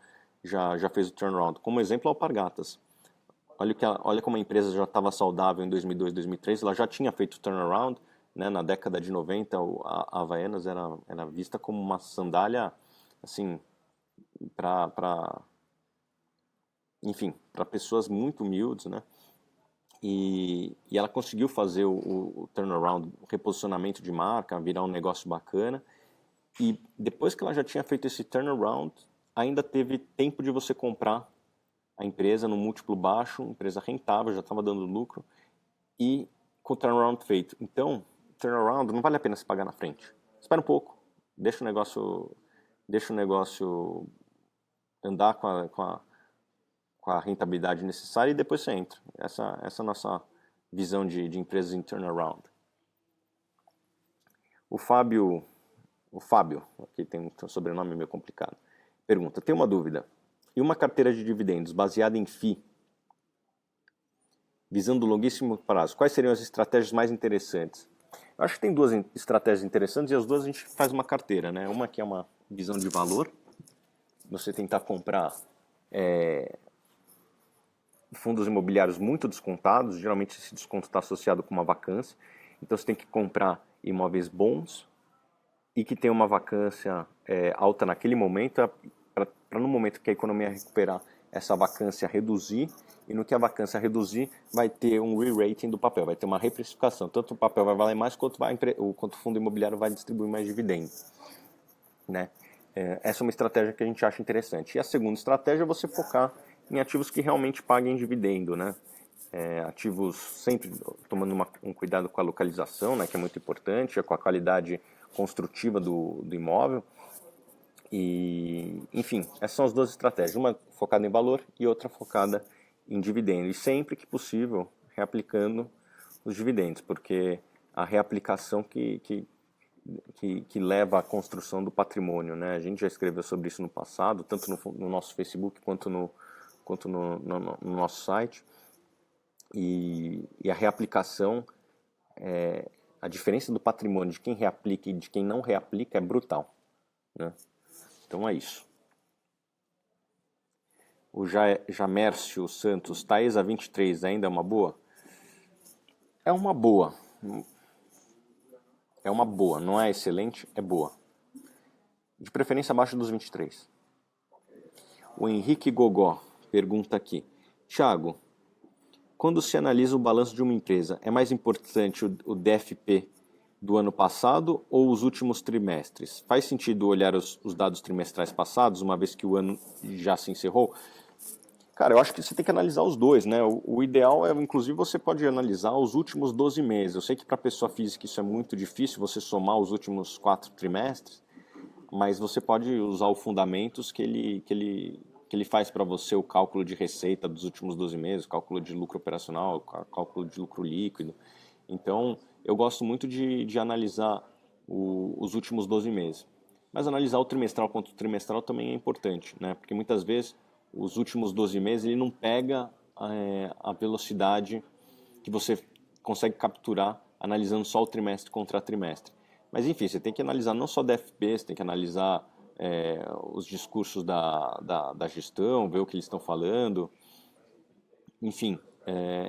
fez o turnaround. Como exemplo, a Alpargatas. Olha como a empresa já estava saudável em 2002, 2003, ela já tinha feito o turnaround, né? Na década de 90, a Havaianas era vista como uma sandália, assim, enfim, para pessoas muito humildes, né? E ela conseguiu fazer o turnaround, o reposicionamento de marca, virar um negócio bacana. E depois que ela já tinha feito esse turnaround, ainda teve tempo de você comprar a empresa no múltiplo baixo, empresa rentável, já estava dando lucro, e com o turnaround feito. Então, turnaround não vale a pena se pagar na frente. Espera um pouco, deixa o negócio andar com a rentabilidade necessária e depois você entra. Essa é a nossa visão de empresas em turnaround. O Fábio, aqui tem um sobrenome meio complicado, pergunta, tem uma dúvida. E uma carteira de dividendos baseada em FII, visando o longuíssimo prazo, quais seriam as estratégias mais interessantes? Eu acho que tem duas estratégias interessantes e as duas a gente faz uma carteira, né? Uma que é uma visão de valor, você tentar comprar fundos imobiliários muito descontados, geralmente esse desconto está associado com uma vacância, então você tem que comprar imóveis bons e que tem uma vacância alta naquele momento, para no momento que a economia recuperar, essa vacância reduzir, e no que a vacância reduzir, vai ter um re-rating do papel, vai ter uma reprecificação, tanto o papel vai valer mais, quanto o fundo imobiliário vai distribuir mais dividendos, né? Essa é uma estratégia que a gente acha interessante. E a segunda estratégia é você focar em ativos que realmente paguem dividendo, né? Ativos sempre tomando um cuidado com a localização, né, que é muito importante, com a qualidade construtiva do imóvel. E, enfim, essas são as duas estratégias, uma focada em valor e outra focada em dividendo. E sempre que possível, reaplicando os dividendos, porque a reaplicação que leva à construção do patrimônio, né? A gente já escreveu sobre isso no passado, tanto no nosso Facebook quanto no nosso site. E a reaplicação, a diferença do patrimônio de quem reaplica e de quem não reaplica é brutal, né? Então é isso. O Jamércio Santos, Taesa 23 ainda é uma boa? É uma boa. É uma boa, não é excelente, é boa. De preferência abaixo dos 23. O Henrique Gogó pergunta aqui. Thiago, quando se analisa o balanço de uma empresa, é mais importante o DFP do ano passado ou os últimos trimestres? Faz sentido olhar os dados trimestrais passados, uma vez que o ano já se encerrou? Cara, eu acho que você tem que analisar os dois, né? O ideal é, inclusive, você pode analisar os últimos 12 meses. Eu sei que para pessoa física isso é muito difícil, você somar os últimos 4 trimestres, mas você pode usar o fundamentos que ele faz para você o cálculo de receita dos últimos 12 meses, cálculo de lucro operacional, cálculo de lucro líquido. Então, eu gosto muito de analisar os últimos 12 meses. Mas analisar o trimestral quanto o trimestral também é importante, né? Porque muitas vezes os últimos 12 meses ele não pega a velocidade que você consegue capturar analisando só o trimestre contra trimestre. Mas enfim, você tem que analisar não só DFP, você tem que analisar os discursos da gestão, ver o que eles estão falando. Enfim,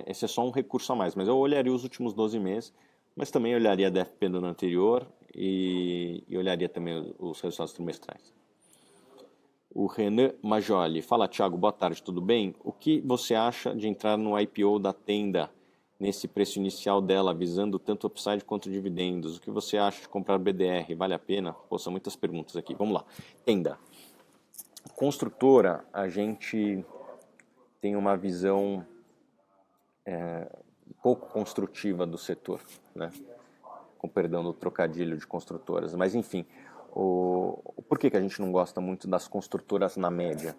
esse é só um recurso a mais. Mas eu olharia os últimos 12 meses, mas também olharia a DFP do ano anterior e olharia também os resultados trimestrais. O Renan Majoli. Fala, Thiago, boa tarde, tudo bem? O que você acha de entrar no IPO da Tenda nesse preço inicial dela, visando tanto upside quanto dividendos? O que você acha de comprar BDR? Vale a pena? Pô, são muitas perguntas aqui. Vamos lá. Tenda. Construtora, a gente tem uma visão pouco construtiva do setor, né? Com perdão do trocadilho de construtoras. Mas, enfim, por que a gente não gosta muito das construtoras na média?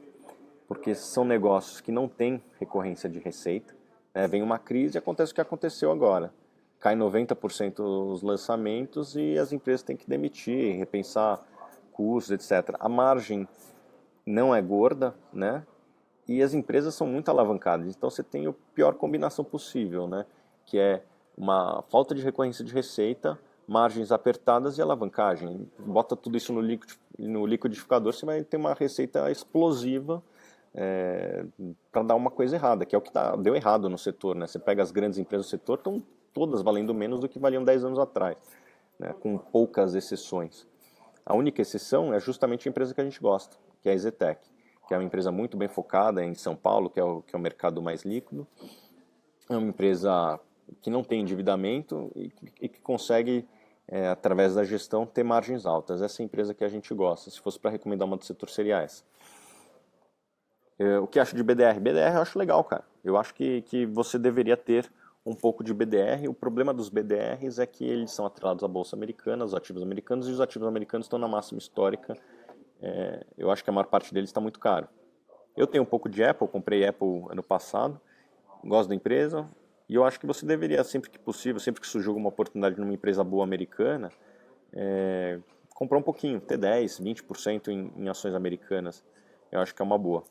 Porque são negócios que não têm recorrência de receita, né? Vem uma crise e acontece o que aconteceu agora. Cai 90% os lançamentos e as empresas têm que demitir, repensar custos, etc. A margem não é gorda, né? E as empresas são muito alavancadas. Então você tem a pior combinação possível, né? Que é uma falta de recorrência de receita, margens apertadas e alavancagem. Bota tudo isso no liquidificador, você vai ter uma receita explosiva para dar uma coisa errada, que é o que deu errado no setor, né? Você pega as grandes empresas do setor, estão todas valendo menos do que valiam 10 anos atrás, né? Com poucas exceções. A única exceção é justamente a empresa que a gente gosta, que é a EZTEC, que é uma empresa muito bem focada em São Paulo, que é o mercado mais líquido. É uma empresa que não tem endividamento e que consegue, através da gestão, ter margens altas. Essa é a empresa que a gente gosta. Se fosse para recomendar uma do setor, seria essa. O que acho de BDR? BDR eu acho legal, cara. Eu acho que você deveria ter um pouco de BDR. O problema dos BDRs é que eles são atrelados à Bolsa Americana, aos ativos americanos, e os ativos americanos estão na máxima histórica. Eu acho que a maior parte deles está muito caro. Eu tenho um pouco de Apple, comprei Apple ano passado, gosto da empresa, e eu acho que você deveria, sempre que possível, sempre que surgir alguma oportunidade numa empresa boa americana, comprar um pouquinho, ter 10, 20% em ações americanas. Eu acho que é uma boa.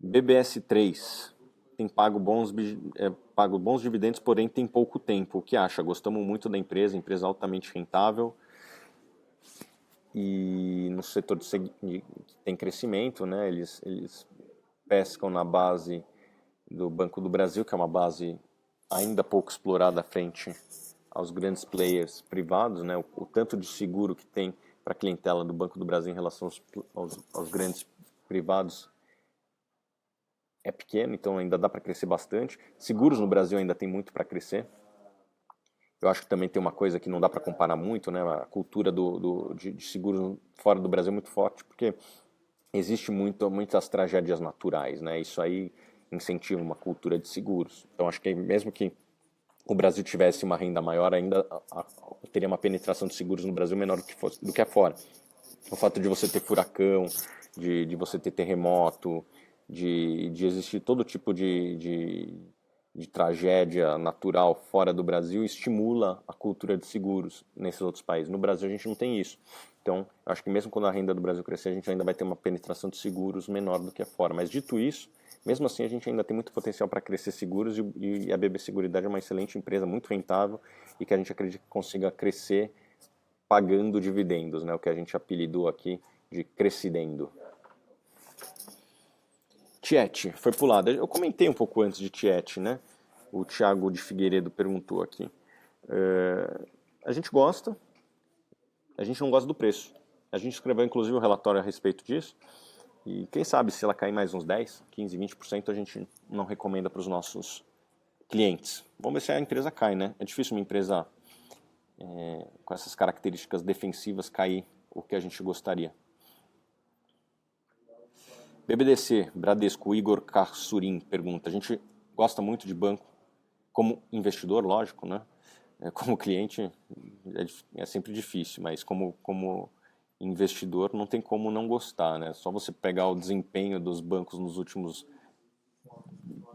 BBS3 tem pago bons dividendos, porém tem pouco tempo. O que acha? Gostamos muito da empresa altamente rentável e no setor que tem crescimento, né? Eles pescam na base do Banco do Brasil, que é uma base ainda pouco explorada frente aos grandes players privados, né? O tanto de seguro que tem para a clientela do Banco do Brasil em relação aos grandes privados é pequeno, então ainda dá para crescer bastante. Seguros no Brasil ainda tem muito para crescer. Eu acho que também tem uma coisa que não dá para comparar muito, né? A cultura de seguros fora do Brasil é muito forte, porque existe muitas tragédias naturais, né? Isso aí incentiva uma cultura de seguros. Então acho que mesmo que o Brasil tivesse uma renda maior, ainda teria uma penetração de seguros no Brasil menor do que fora. O fato de você ter furacão, de você ter terremoto, de existir todo tipo de tragédia natural fora do Brasil estimula a cultura de seguros nesses outros países. No Brasil a gente não tem isso. Então, eu acho que mesmo quando a renda do Brasil crescer, a gente ainda vai ter uma penetração de seguros menor do que fora. Mas dito isso, mesmo assim a gente ainda tem muito potencial para crescer seguros e a BB Seguridade é uma excelente empresa, muito rentável e que a gente acredita que consiga crescer pagando dividendos, né? O que a gente apelidou aqui de crescidendo. Tiete, foi pro lado. Eu comentei um pouco antes de Tiete, né? O Thiago de Figueiredo perguntou aqui. A gente gosta, a gente não gosta do preço. A gente escreveu inclusive um relatório a respeito disso. E quem sabe se ela cair mais uns 10, 15, 20%, a gente não recomenda para os nossos clientes. Vamos ver se a empresa cai, né? É difícil uma empresa com essas características defensivas cair o que a gente gostaria. BBDC, Bradesco, Igor Kassurin pergunta. A gente gosta muito de banco como investidor, lógico, né? Como cliente é sempre difícil, mas como investidor não tem como não gostar, né? Só você pegar o desempenho dos bancos nos últimos,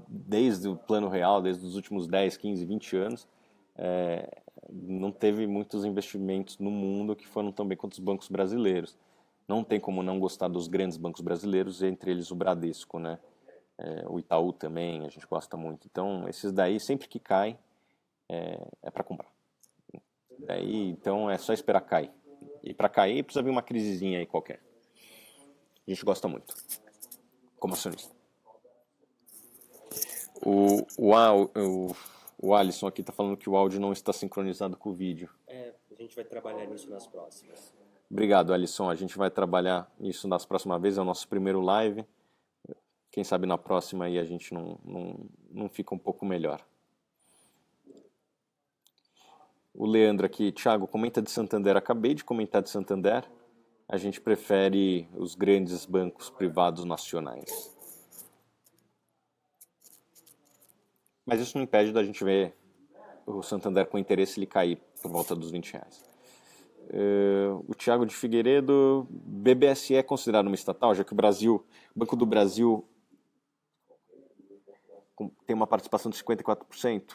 desde o plano real, desde os últimos 10, 15, 20 anos, não teve muitos investimentos no mundo que foram tão bem quanto os bancos brasileiros. Não tem como não gostar dos grandes bancos brasileiros, entre eles o Bradesco, né? O Itaú também, a gente gosta muito. Então, esses daí, sempre que caem, é para comprar. Daí, então, é só esperar cair. E para cair, precisa vir uma crisezinha aí qualquer. A gente gosta muito, como acionista. O Alisson aqui está falando que o áudio não está sincronizado com o vídeo. A gente vai trabalhar nisso nas próximas. Obrigado, Alisson. A gente vai trabalhar isso nas próximas vezes. É o nosso primeiro live. Quem sabe na próxima aí a gente não fica um pouco melhor. O Leandro aqui, Thiago, comenta de Santander. Acabei de comentar de Santander. A gente prefere os grandes bancos privados nacionais. Mas isso não impede da gente ver o Santander com interesse ele cair por volta dos R$20. O Thiago de Figueiredo, BBSE é considerado uma estatal, já que o Banco do Brasil tem uma participação de 54%?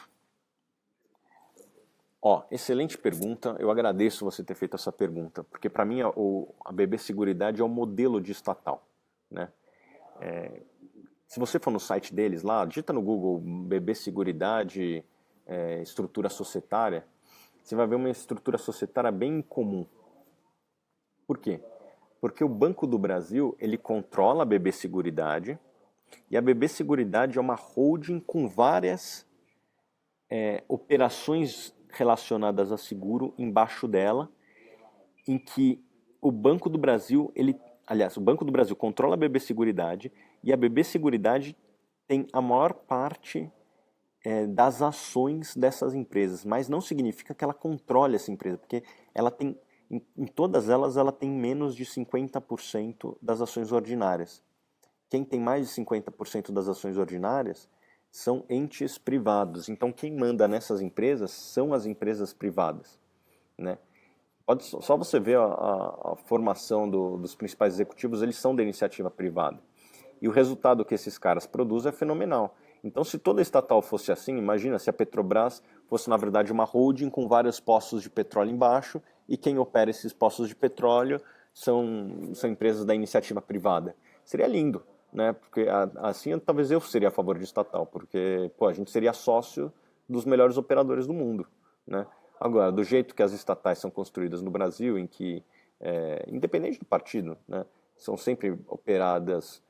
Excelente pergunta. Eu agradeço você ter feito essa pergunta, porque para mim a BB Seguridade é o modelo de estatal, né? Se você for no site deles lá, digita no Google BB Seguridade, estrutura societária, você vai ver uma estrutura societária bem comum. Por quê? Porque o Banco do Brasil, ele controla a BB Seguridade, e a BB Seguridade é uma holding com várias operações relacionadas a seguro embaixo dela, em que o Banco do Brasil, o Banco do Brasil controla a BB Seguridade, e a BB Seguridade tem a maior parte das ações dessas empresas, mas não significa que ela controle essa empresa, porque ela tem, em todas elas, ela tem menos de 50% das ações ordinárias. Quem tem mais de 50% das ações ordinárias são entes privados. Então, quem manda nessas empresas são as empresas privadas, né? Só você ver a formação dos principais executivos, eles são da iniciativa privada. E o resultado que esses caras produzem é fenomenal. Então, se toda estatal fosse assim, imagina se a Petrobras fosse, na verdade, uma holding com vários poços de petróleo embaixo, e quem opera esses poços de petróleo são empresas da iniciativa privada. Seria lindo, né? Porque assim talvez eu seria a favor de estatal, porque a gente seria sócio dos melhores operadores do mundo, né? Agora, do jeito que as estatais são construídas no Brasil, em que, independente do partido, né, são sempre operadas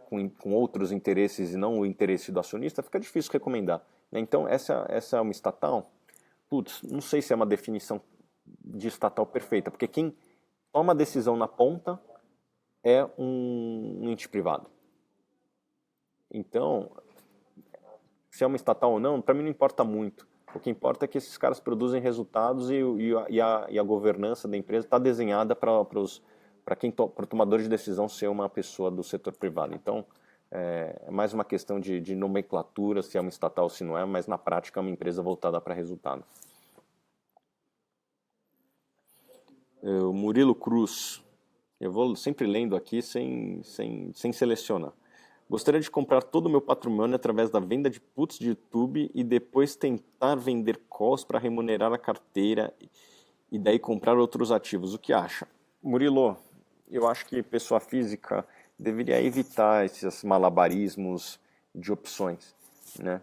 com outros interesses e não o interesse do acionista, fica difícil recomendar, né? Então, essa é uma estatal? Putz, não sei se é uma definição de estatal perfeita, porque quem toma a decisão na ponta é um ente privado. Então, se é uma estatal ou não, para mim não importa muito. O que importa é que esses caras produzem resultados e a governança da empresa está desenhada para o tomador de decisão ser uma pessoa do setor privado. Então, é mais uma questão de nomenclatura, se é uma estatal ou se não é, mas na prática é uma empresa voltada para resultado. O Murilo Cruz, eu vou sempre lendo aqui sem selecionar. Gostaria de comprar todo o meu patrimônio através da venda de puts de YouTube e depois tentar vender calls para remunerar a carteira e daí comprar outros ativos. O que acha? Murilo, eu acho que pessoa física deveria evitar esses malabarismos de opções, né?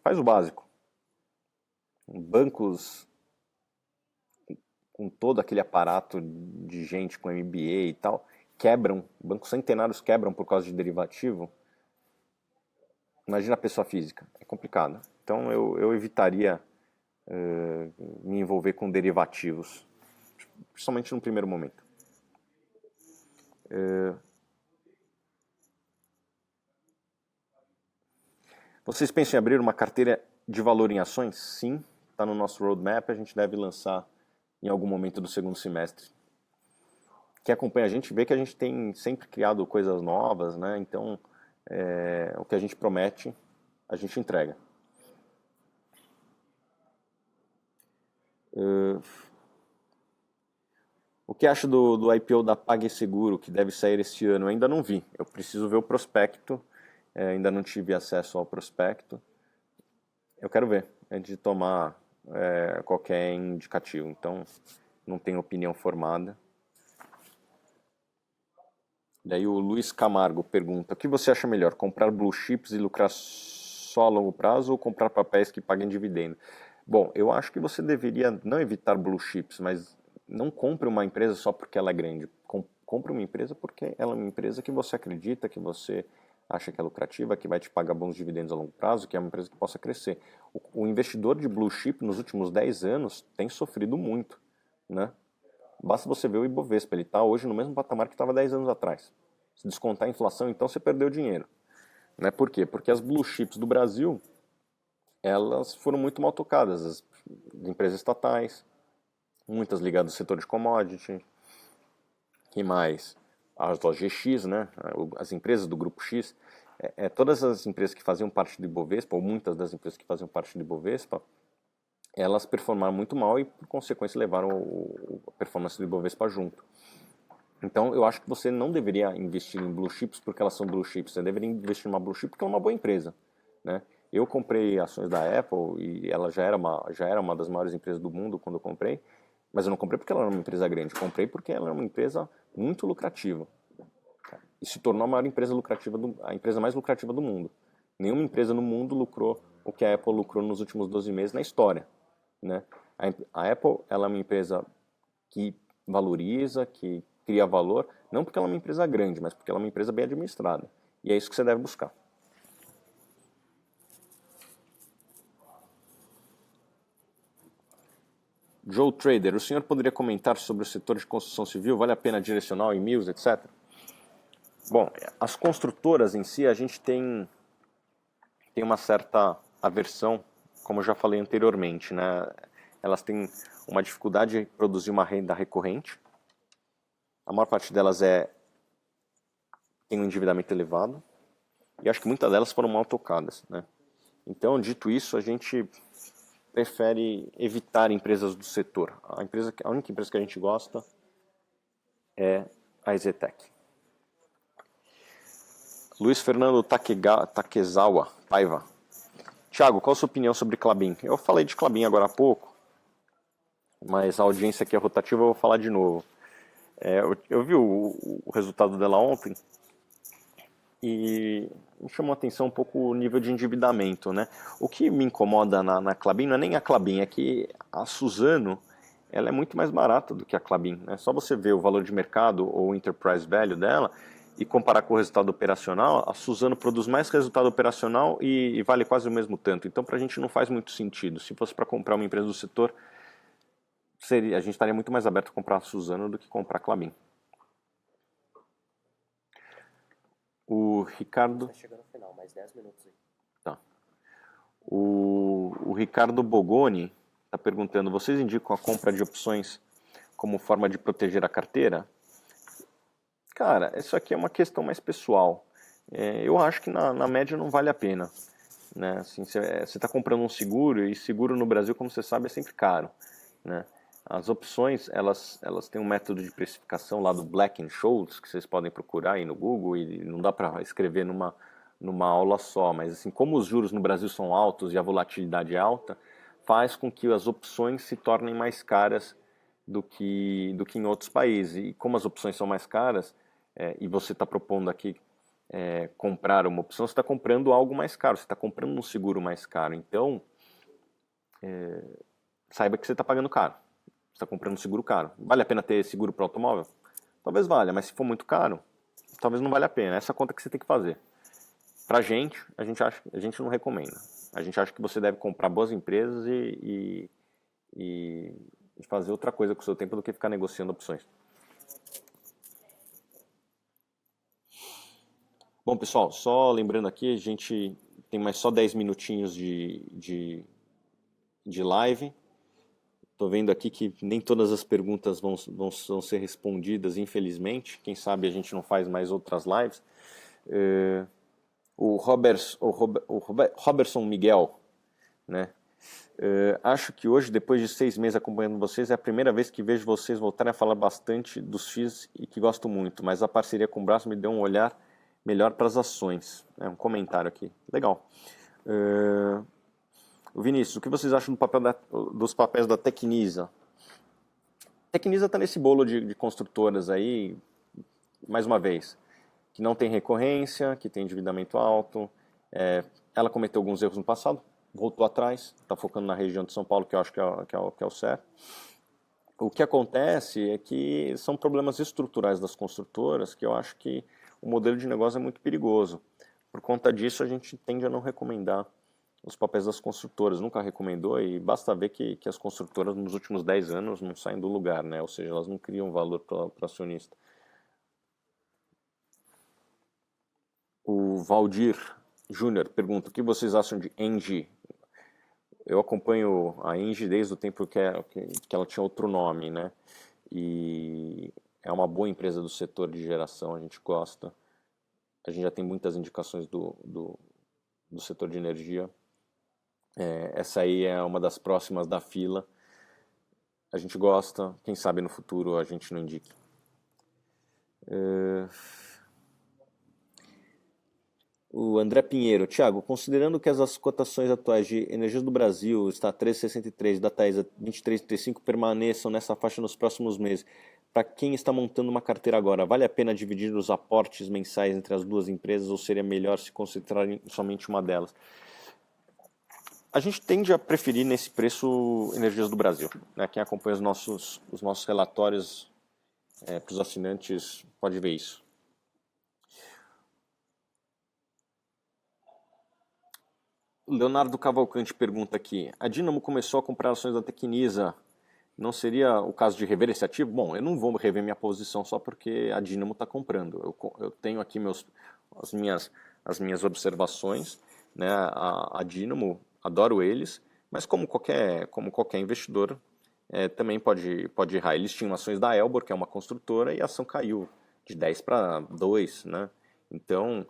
Faz o básico. Bancos com todo aquele aparato de gente com MBA e tal, quebram, bancos centenários quebram por causa de derivativo, imagina a pessoa física, é complicado. Então eu evitaria me envolver com derivativos, principalmente no primeiro momento. Vocês pensam em abrir uma carteira de valor em ações? Sim, está no nosso roadmap, a gente deve lançar em algum momento do segundo semestre. Quem acompanha a gente vê que a gente tem sempre criado coisas novas, né? Então, o que a gente promete, a gente entrega. O que acha do IPO da PagSeguro, que deve sair esse ano? Eu ainda não vi. Eu preciso ver o prospecto. Ainda não tive acesso ao prospecto. Eu quero ver, antes de tomar qualquer indicativo. Então, não tenho opinião formada. Daí o Luiz Camargo pergunta: o que você acha melhor, comprar blue chips e lucrar só a longo prazo ou comprar papéis que paguem dividendo? Bom, eu acho que você deveria não evitar blue chips, mas não compre uma empresa só porque ela é grande. Compre uma empresa porque ela é uma empresa que você acredita, que você acha que é lucrativa, que vai te pagar bons dividendos a longo prazo, que é uma empresa que possa crescer. O investidor de blue chip nos últimos 10 anos tem sofrido muito, né? Basta você ver o Ibovespa, ele está hoje no mesmo patamar que estava 10 anos atrás. Se descontar a inflação, então você perdeu dinheiro. Né? Por quê? Porque as blue chips do Brasil, elas foram muito mal tocadas. As empresas estatais, muitas ligadas ao setor de commodity, e mais as OGX, né? As empresas do Grupo X. Todas as empresas que faziam parte do Ibovespa, ou muitas das empresas que faziam parte do Ibovespa, elas performaram muito mal e, por consequência, levaram a performance do Ibovespa junto. Então, eu acho que você não deveria investir em blue chips porque elas são blue chips. Você deveria investir em uma blue chip porque ela é uma boa empresa, né? Eu comprei ações da Apple e ela já era uma das maiores empresas do mundo quando eu comprei, mas eu não comprei porque ela era uma empresa grande. Eu comprei porque ela era uma empresa muito lucrativa. E se tornou a maior empresa lucrativa, a empresa mais lucrativa do mundo. Nenhuma empresa no mundo lucrou o que a Apple lucrou nos últimos 12 meses na história. Né? A Apple ela é uma empresa que valoriza, que cria valor, não porque ela é uma empresa grande, mas porque ela é uma empresa bem administrada. E é isso que você deve buscar. Joe Trader, o senhor poderia comentar sobre o setor de construção civil? Vale a pena direcional, e-mails, etc? Bom, as construtoras em si, a gente tem uma certa aversão, como eu já falei anteriormente, né? Elas têm uma dificuldade de produzir uma renda recorrente. A maior parte delas tem um endividamento elevado. E acho que muitas delas foram mal tocadas, né? Então, dito isso, a gente prefere evitar empresas do setor. A única empresa que a gente gosta é a EZTEC. Luiz Fernando Takezawa Paiva. Thiago, qual a sua opinião sobre Klabin? Eu falei de Klabin agora há pouco, mas a audiência aqui é rotativa, eu vou falar de novo. Eu vi o resultado dela ontem e me chamou a atenção um pouco o nível de endividamento, né? O que me incomoda na Klabin não é nem a Klabin, é que a Suzano ela é muito mais barata do que a Klabin. Né? Só você ver o valor de mercado ou o enterprise value dela e comparar com o resultado operacional, a Suzano produz mais resultado operacional e vale quase o mesmo tanto. Então, para a gente não faz muito sentido. Se fosse para comprar uma empresa do setor, a gente estaria muito mais aberto a comprar a Suzano do que comprar a Klabin. O Ricardo... Tá chegando no final, mais 10 minutos aí. Tá. O Ricardo Bogoni está perguntando: vocês indicam a compra de opções como forma de proteger a carteira? Cara, isso aqui é uma questão mais pessoal. Eu acho que na média não vale a pena. Né? Assim, você está comprando um seguro, e seguro no Brasil, como você sabe, é sempre caro. Né? As opções, elas têm um método de precificação lá do Black-Scholes, que vocês podem procurar aí no Google, e não dá para escrever numa aula só, mas assim, como os juros no Brasil são altos e a volatilidade é alta, faz com que as opções se tornem mais caras do que em outros países. E como as opções são mais caras, e você está propondo aqui comprar uma opção, você está comprando algo mais caro, você está comprando um seguro mais caro. Então, saiba que você está pagando caro. Você está comprando um seguro caro. Vale a pena ter seguro para automóvel? talvez valha, mas se for muito caro, talvez não valha a pena. Essa é a conta que você tem que fazer. Pra gente, a gente não recomenda. A gente acha que você deve comprar boas empresas e fazer outra coisa com o seu tempo do que ficar negociando opções. Bom, pessoal, só lembrando aqui, a gente tem mais só 10 minutinhos de live. Estou vendo aqui que nem todas as perguntas vão ser respondidas, infelizmente. Quem sabe a gente não faz mais outras lives. O Robertson Miguel, né? Acho que hoje, depois de 6 meses acompanhando vocês, é a primeira vez que vejo vocês voltarem a falar bastante dos FIIs e que gosto muito, mas a parceria com o Braço me deu um olhar melhor para as ações. Um comentário aqui. Legal. Vinícius, o que vocês acham dos papéis da Tecnisa? Tecnisa está nesse bolo de construtoras aí, mais uma vez, que não tem recorrência, que tem endividamento alto. Ela cometeu alguns erros no passado, voltou atrás, está focando na região de São Paulo, que eu acho que é o certo. O que acontece é que são problemas estruturais das construtoras que eu acho que o modelo de negócio é muito perigoso. Por conta disso, a gente tende a não recomendar os papéis das construtoras. Nunca recomendou e basta ver que as construtoras nos últimos 10 anos não saem do lugar, né? Ou seja, elas não criam valor para o acionista. O Valdir Júnior pergunta: o que vocês acham de Engie? Eu acompanho a Engie desde o tempo que ela tinha outro nome, né? E é uma boa empresa do setor de geração, a gente gosta. A gente já tem muitas indicações do setor de energia. Essa aí é uma das próximas da fila. A gente gosta, quem sabe no futuro a gente não indique. O André Pinheiro: Thiago, considerando que as cotações atuais de Energias do Brasil está 13,63 e da Taesa 23,35 permaneçam nessa faixa nos próximos meses, para quem está montando uma carteira agora, vale a pena dividir os aportes mensais entre as duas empresas ou seria melhor se concentrar em somente uma delas? A gente tende a preferir nesse preço Energias do Brasil, né? Quem acompanha os nossos relatórios para os assinantes pode ver isso. Leonardo Cavalcante pergunta aqui: a Dynamo começou a comprar ações da Tecnisa, não seria o caso de rever esse ativo? Bom, eu não vou rever minha posição só porque a Dynamo está comprando. Eu tenho aqui as minhas observações, né? A Dynamo, adoro eles, mas como qualquer investidor, também pode errar. Eles tinham ações da Elbor, que é uma construtora, e a ação caiu de 10 para 2, né? Então,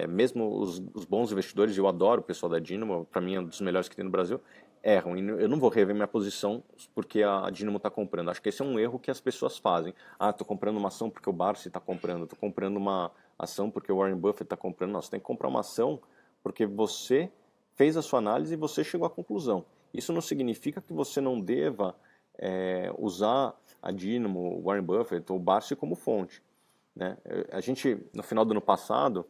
mesmo os bons investidores, eu adoro o pessoal da Dynamo, para mim é um dos melhores que tem no Brasil, erram. E eu não vou rever minha posição porque a Dynamo está comprando. Acho que esse é um erro que as pessoas fazem. Estou comprando uma ação porque o Barsi está comprando, estou comprando uma ação porque o Warren Buffett está comprando. Não, você tem que comprar uma ação porque você fez a sua análise e você chegou à conclusão. Isso não significa que você não deva usar a Dynamo, o Warren Buffett ou o Barsi como fonte, né? A gente, no final do ano passado,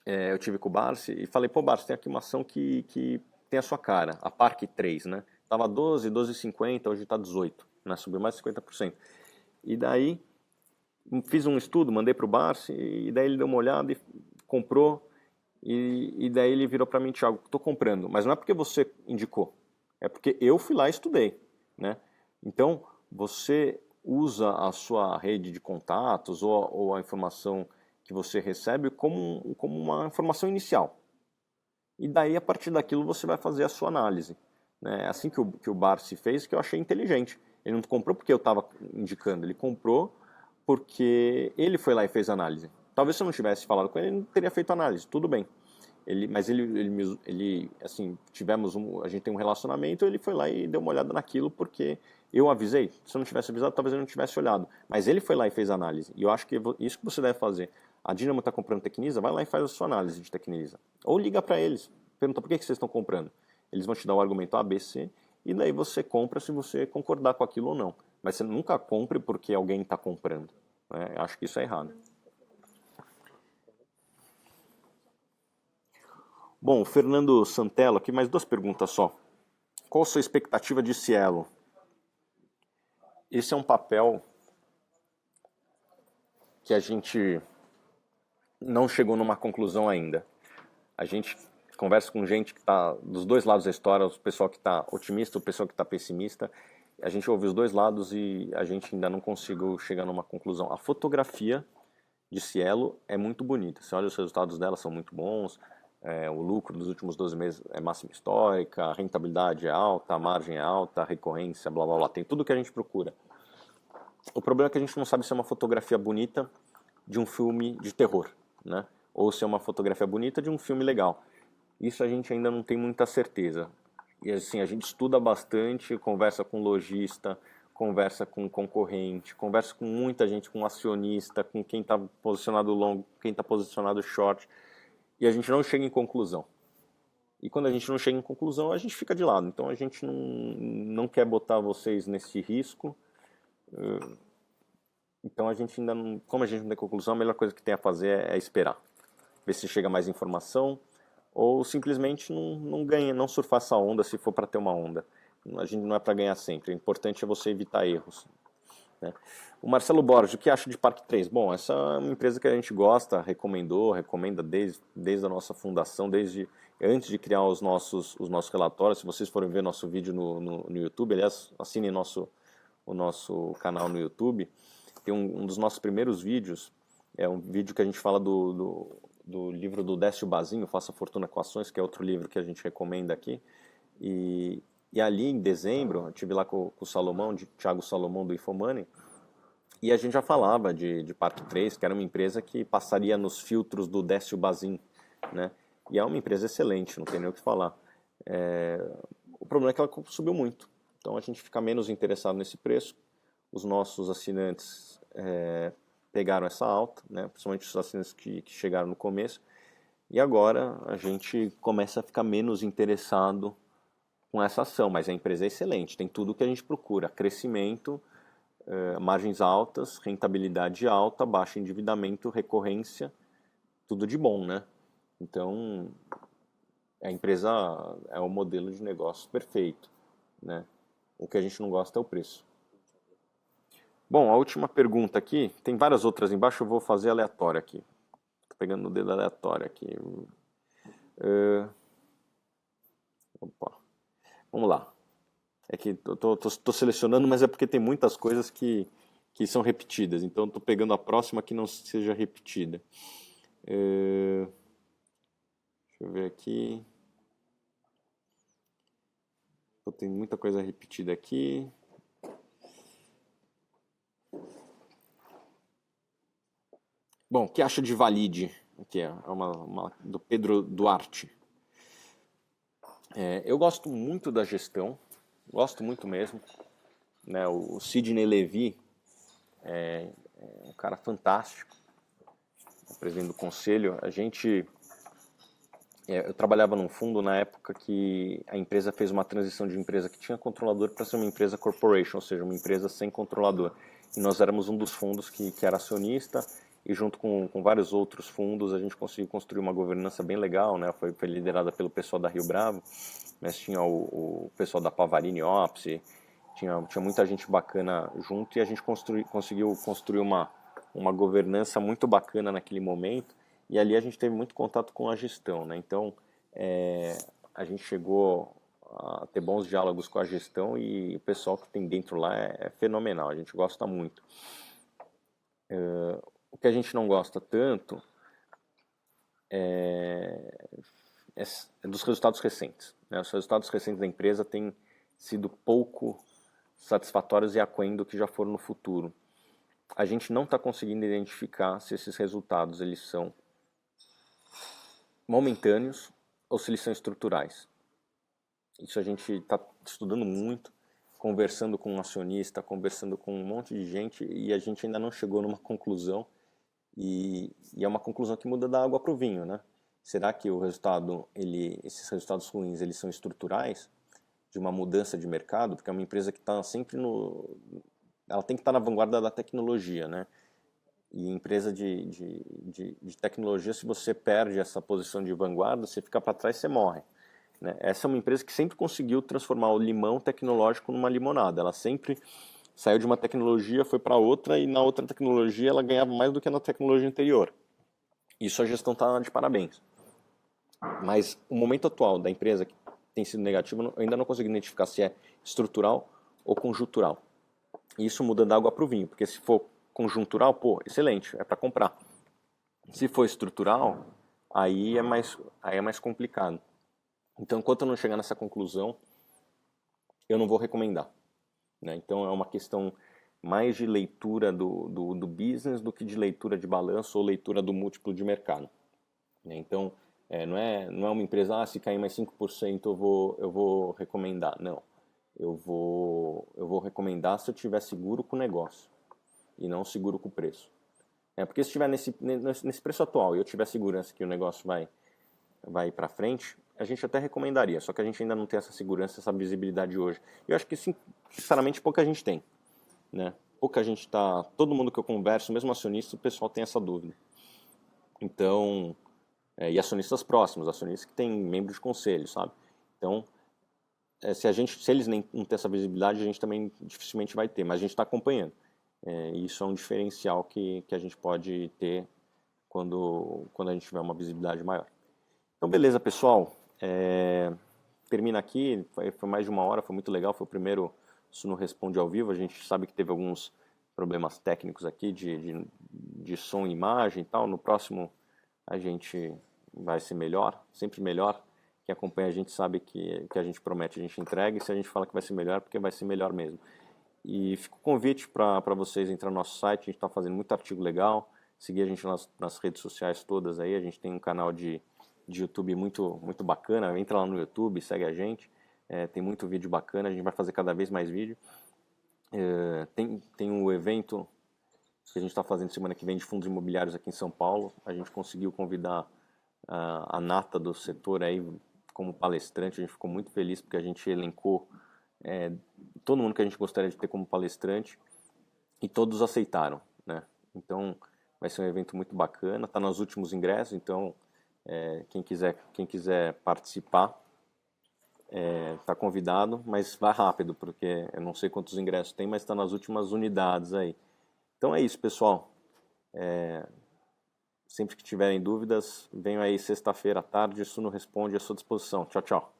eu tive com o Barsi e falei: pô, Barsi, tem aqui uma ação que tem a sua cara, a Parque 3, né? Tava 12,50, hoje está 18, né? Subiu mais de 50%. E daí, fiz um estudo, mandei para o Barsi, e daí ele deu uma olhada e comprou, e daí ele virou para mim: Thiago, estou comprando, mas não é porque você indicou, é porque eu fui lá e estudei, né? Então, você usa a sua rede de contatos ou a informação que você recebe como uma informação inicial. E daí, a partir daquilo, você vai fazer a sua análise. É assim que o Barsi fez, que eu achei inteligente. Ele não comprou porque eu estava indicando, ele comprou porque ele foi lá e fez a análise. Talvez se eu não tivesse falado com ele, ele não teria feito análise, tudo bem. Mas ele assim, a gente tem um relacionamento, ele foi lá e deu uma olhada naquilo porque eu avisei. Se eu não tivesse avisado, talvez eu não tivesse olhado. Mas ele foi lá e fez a análise. E eu acho que isso que você deve fazer. A Dynamo está comprando Tecnisa, vai lá e faz a sua análise de Tecnisa. Ou liga para eles, pergunta por que vocês estão comprando. Eles vão te dar o argumento A, B, C, e daí você compra se você concordar com aquilo ou não. Mas você nunca compre porque alguém está comprando, né? Eu acho que isso é errado. Bom, Fernando Santella, aqui mais 2 perguntas só. Qual a sua expectativa de Cielo? Esse é um papel que a gente não chegou numa conclusão ainda. A gente conversa com gente que está dos dois lados da história, o pessoal que está otimista, o pessoal que está pessimista. A gente ouve os dois lados e a gente ainda não conseguiu chegar numa conclusão. A fotografia de Cielo é muito bonita. Você olha os resultados dela, são muito bons. O lucro dos últimos 12 meses é máxima histórica, a rentabilidade é alta, a margem é alta, a recorrência, blá blá blá. Tem tudo que a gente procura. O problema é que a gente não sabe se é uma fotografia bonita de um filme de terror, né? Ou se é uma fotografia bonita de um filme legal. Isso a gente ainda não tem muita certeza. E assim, a gente estuda bastante, conversa com lojista, conversa com concorrente, conversa com muita gente, com acionista, com quem está posicionado long, quem está posicionado short, e a gente não chega em conclusão. E quando a gente não chega em conclusão, a gente fica de lado. Então a gente não quer botar vocês nesse risco. Então a gente ainda não, como a gente não tem conclusão, a melhor coisa que tem a fazer é esperar. Ver se chega mais informação, ou simplesmente não ganha, não surfar essa onda se for para ter uma onda. A gente não é para ganhar sempre, o importante é você evitar erros, né? O Marcelo Borges, o que acha de Parque 3? Bom, essa é uma empresa que a gente gosta, recomenda desde a nossa fundação, desde antes de criar os nossos relatórios. Se vocês forem ver nosso vídeo no YouTube, aliás, assinem o nosso canal no YouTube, tem um dos nossos primeiros vídeos, é um vídeo que a gente fala do livro do Décio Bazinho, Faça Fortuna com Ações, que é outro livro que a gente recomenda aqui. E ali em dezembro, eu estive lá com o Salomão, de Thiago Salomão do Infomoney, e a gente já falava de Parque 3, que era uma empresa que passaria nos filtros do Décio Bazin, né? E é uma empresa excelente, não tem nem o que falar. O problema é que ela subiu muito, então a gente fica menos interessado nesse preço. Os nossos assinantes pegaram essa alta, né? Principalmente os assinantes que chegaram no começo, e agora a gente começa a ficar menos interessado com essa ação, mas a empresa é excelente, tem tudo o que a gente procura: crescimento, margens altas, rentabilidade alta, baixo endividamento, recorrência, tudo de bom, né? Então, a empresa é o modelo de negócio perfeito, né? O que a gente não gosta é o preço. Bom, a última pergunta aqui, tem várias outras embaixo, eu vou fazer aleatório aqui. Tô pegando no dedo aleatório aqui. Opa. Vamos lá. É que tô selecionando, mas é porque tem muitas coisas que são repetidas. Então estou pegando a próxima que não seja repetida. Deixa eu ver aqui. Tem muita coisa repetida aqui. Bom, o que acha de Valide? Aqui é uma do Pedro Duarte. Eu gosto muito da gestão. Gosto muito mesmo, né? O Sidney Levy é um cara fantástico, o presidente do conselho. Eu trabalhava num fundo na época que a empresa fez uma transição de empresa que tinha controlador para ser uma empresa corporation, ou seja, uma empresa sem controlador. E nós éramos um dos fundos que era acionista, e junto com vários outros fundos a gente conseguiu construir uma governança bem legal, né? Foi liderada pelo pessoal da Rio Bravo, mas tinha o pessoal da Pavarini Ops, tinha muita gente bacana junto, e a gente conseguiu construir uma governança muito bacana naquele momento, e ali a gente teve muito contato com a gestão, né? Então a gente chegou a ter bons diálogos com a gestão, e o pessoal que tem dentro lá é fenomenal, a gente gosta muito. O que a gente não gosta tanto é dos resultados recentes, né? Os resultados recentes da empresa têm sido pouco satisfatórios e aquém do que já foram no futuro. A gente não está conseguindo identificar se esses resultados eles são momentâneos ou se eles são estruturais. Isso a gente está estudando muito, conversando com um acionista, conversando com um monte de gente, e a gente ainda não chegou numa conclusão, e é uma conclusão que muda da água para o vinho, né? Será que esses resultados ruins, eles são estruturais, de uma mudança de mercado? Porque é uma empresa que está sempre ela tem que estar na vanguarda da tecnologia, né? E empresa de tecnologia, se você perde essa posição de vanguarda, você fica para trás, você morre, né? Essa é uma empresa que sempre conseguiu transformar o limão tecnológico numa limonada. Ela sempre saiu de uma tecnologia, foi para outra, e na outra tecnologia ela ganhava mais do que na tecnologia anterior. Isso a gestão está de parabéns. Mas o momento atual da empresa, que tem sido negativo, eu ainda não consigo identificar se é estrutural ou conjuntural. E isso muda da água para o vinho, porque se for conjuntural, pô, excelente, é para comprar. Se for estrutural, aí é mais complicado. Então, enquanto eu não chegar nessa conclusão, eu não vou recomendar, né? Então, é uma questão mais de leitura do business do que de leitura de balanço ou leitura do múltiplo de mercado, né? Então, não é uma empresa, se cair mais 5% eu vou recomendar. Não. Eu vou recomendar se eu tiver seguro com o negócio e não seguro com o preço. Porque se estiver nesse preço atual e eu tiver segurança que o negócio vai para frente, a gente até recomendaria, só que a gente ainda não tem essa segurança, essa visibilidade hoje. Eu acho que, sinceramente, pouca gente tem, né? Pouca gente está... Todo mundo que eu converso, mesmo acionista, o pessoal tem essa dúvida. Então, e acionistas próximos, acionistas que têm membros de conselho, sabe? Então, se eles nem não têm essa visibilidade, a gente também dificilmente vai ter, mas a gente está acompanhando. E isso é um diferencial que a gente pode ter quando a gente tiver uma visibilidade maior. Então, beleza, pessoal. Termina aqui. Foi mais de 1 hora, foi muito legal. Foi o primeiro Suno Responde ao vivo. A gente sabe que teve alguns problemas técnicos aqui de som e imagem e tal. No próximo a gente vai ser melhor, sempre melhor. Quem acompanha a gente sabe que a gente promete, a gente entrega. E se a gente fala que vai ser melhor, porque vai ser melhor mesmo. E fica o convite para vocês entrar no nosso site. A gente está fazendo muito artigo legal. Seguir a gente nas redes sociais todas aí. A gente tem um canal de YouTube muito, muito bacana. Entra lá no YouTube, segue a gente. Tem muito vídeo bacana. A gente vai fazer cada vez mais vídeo. Tem um evento que a gente está fazendo semana que vem de fundos imobiliários aqui em São Paulo. A gente conseguiu convidar a nata do setor aí como palestrante. A gente ficou muito feliz porque a gente elencou todo mundo que a gente gostaria de ter como palestrante e todos aceitaram, né? Então vai ser um evento muito bacana. Está nos últimos ingressos, então quem quiser participar está convidado, mas vá rápido, porque eu não sei quantos ingressos tem, mas está nas últimas unidades aí. Então é isso, pessoal. Sempre que tiverem dúvidas, venham aí sexta-feira à tarde, Suno Responde à sua disposição. Tchau, tchau.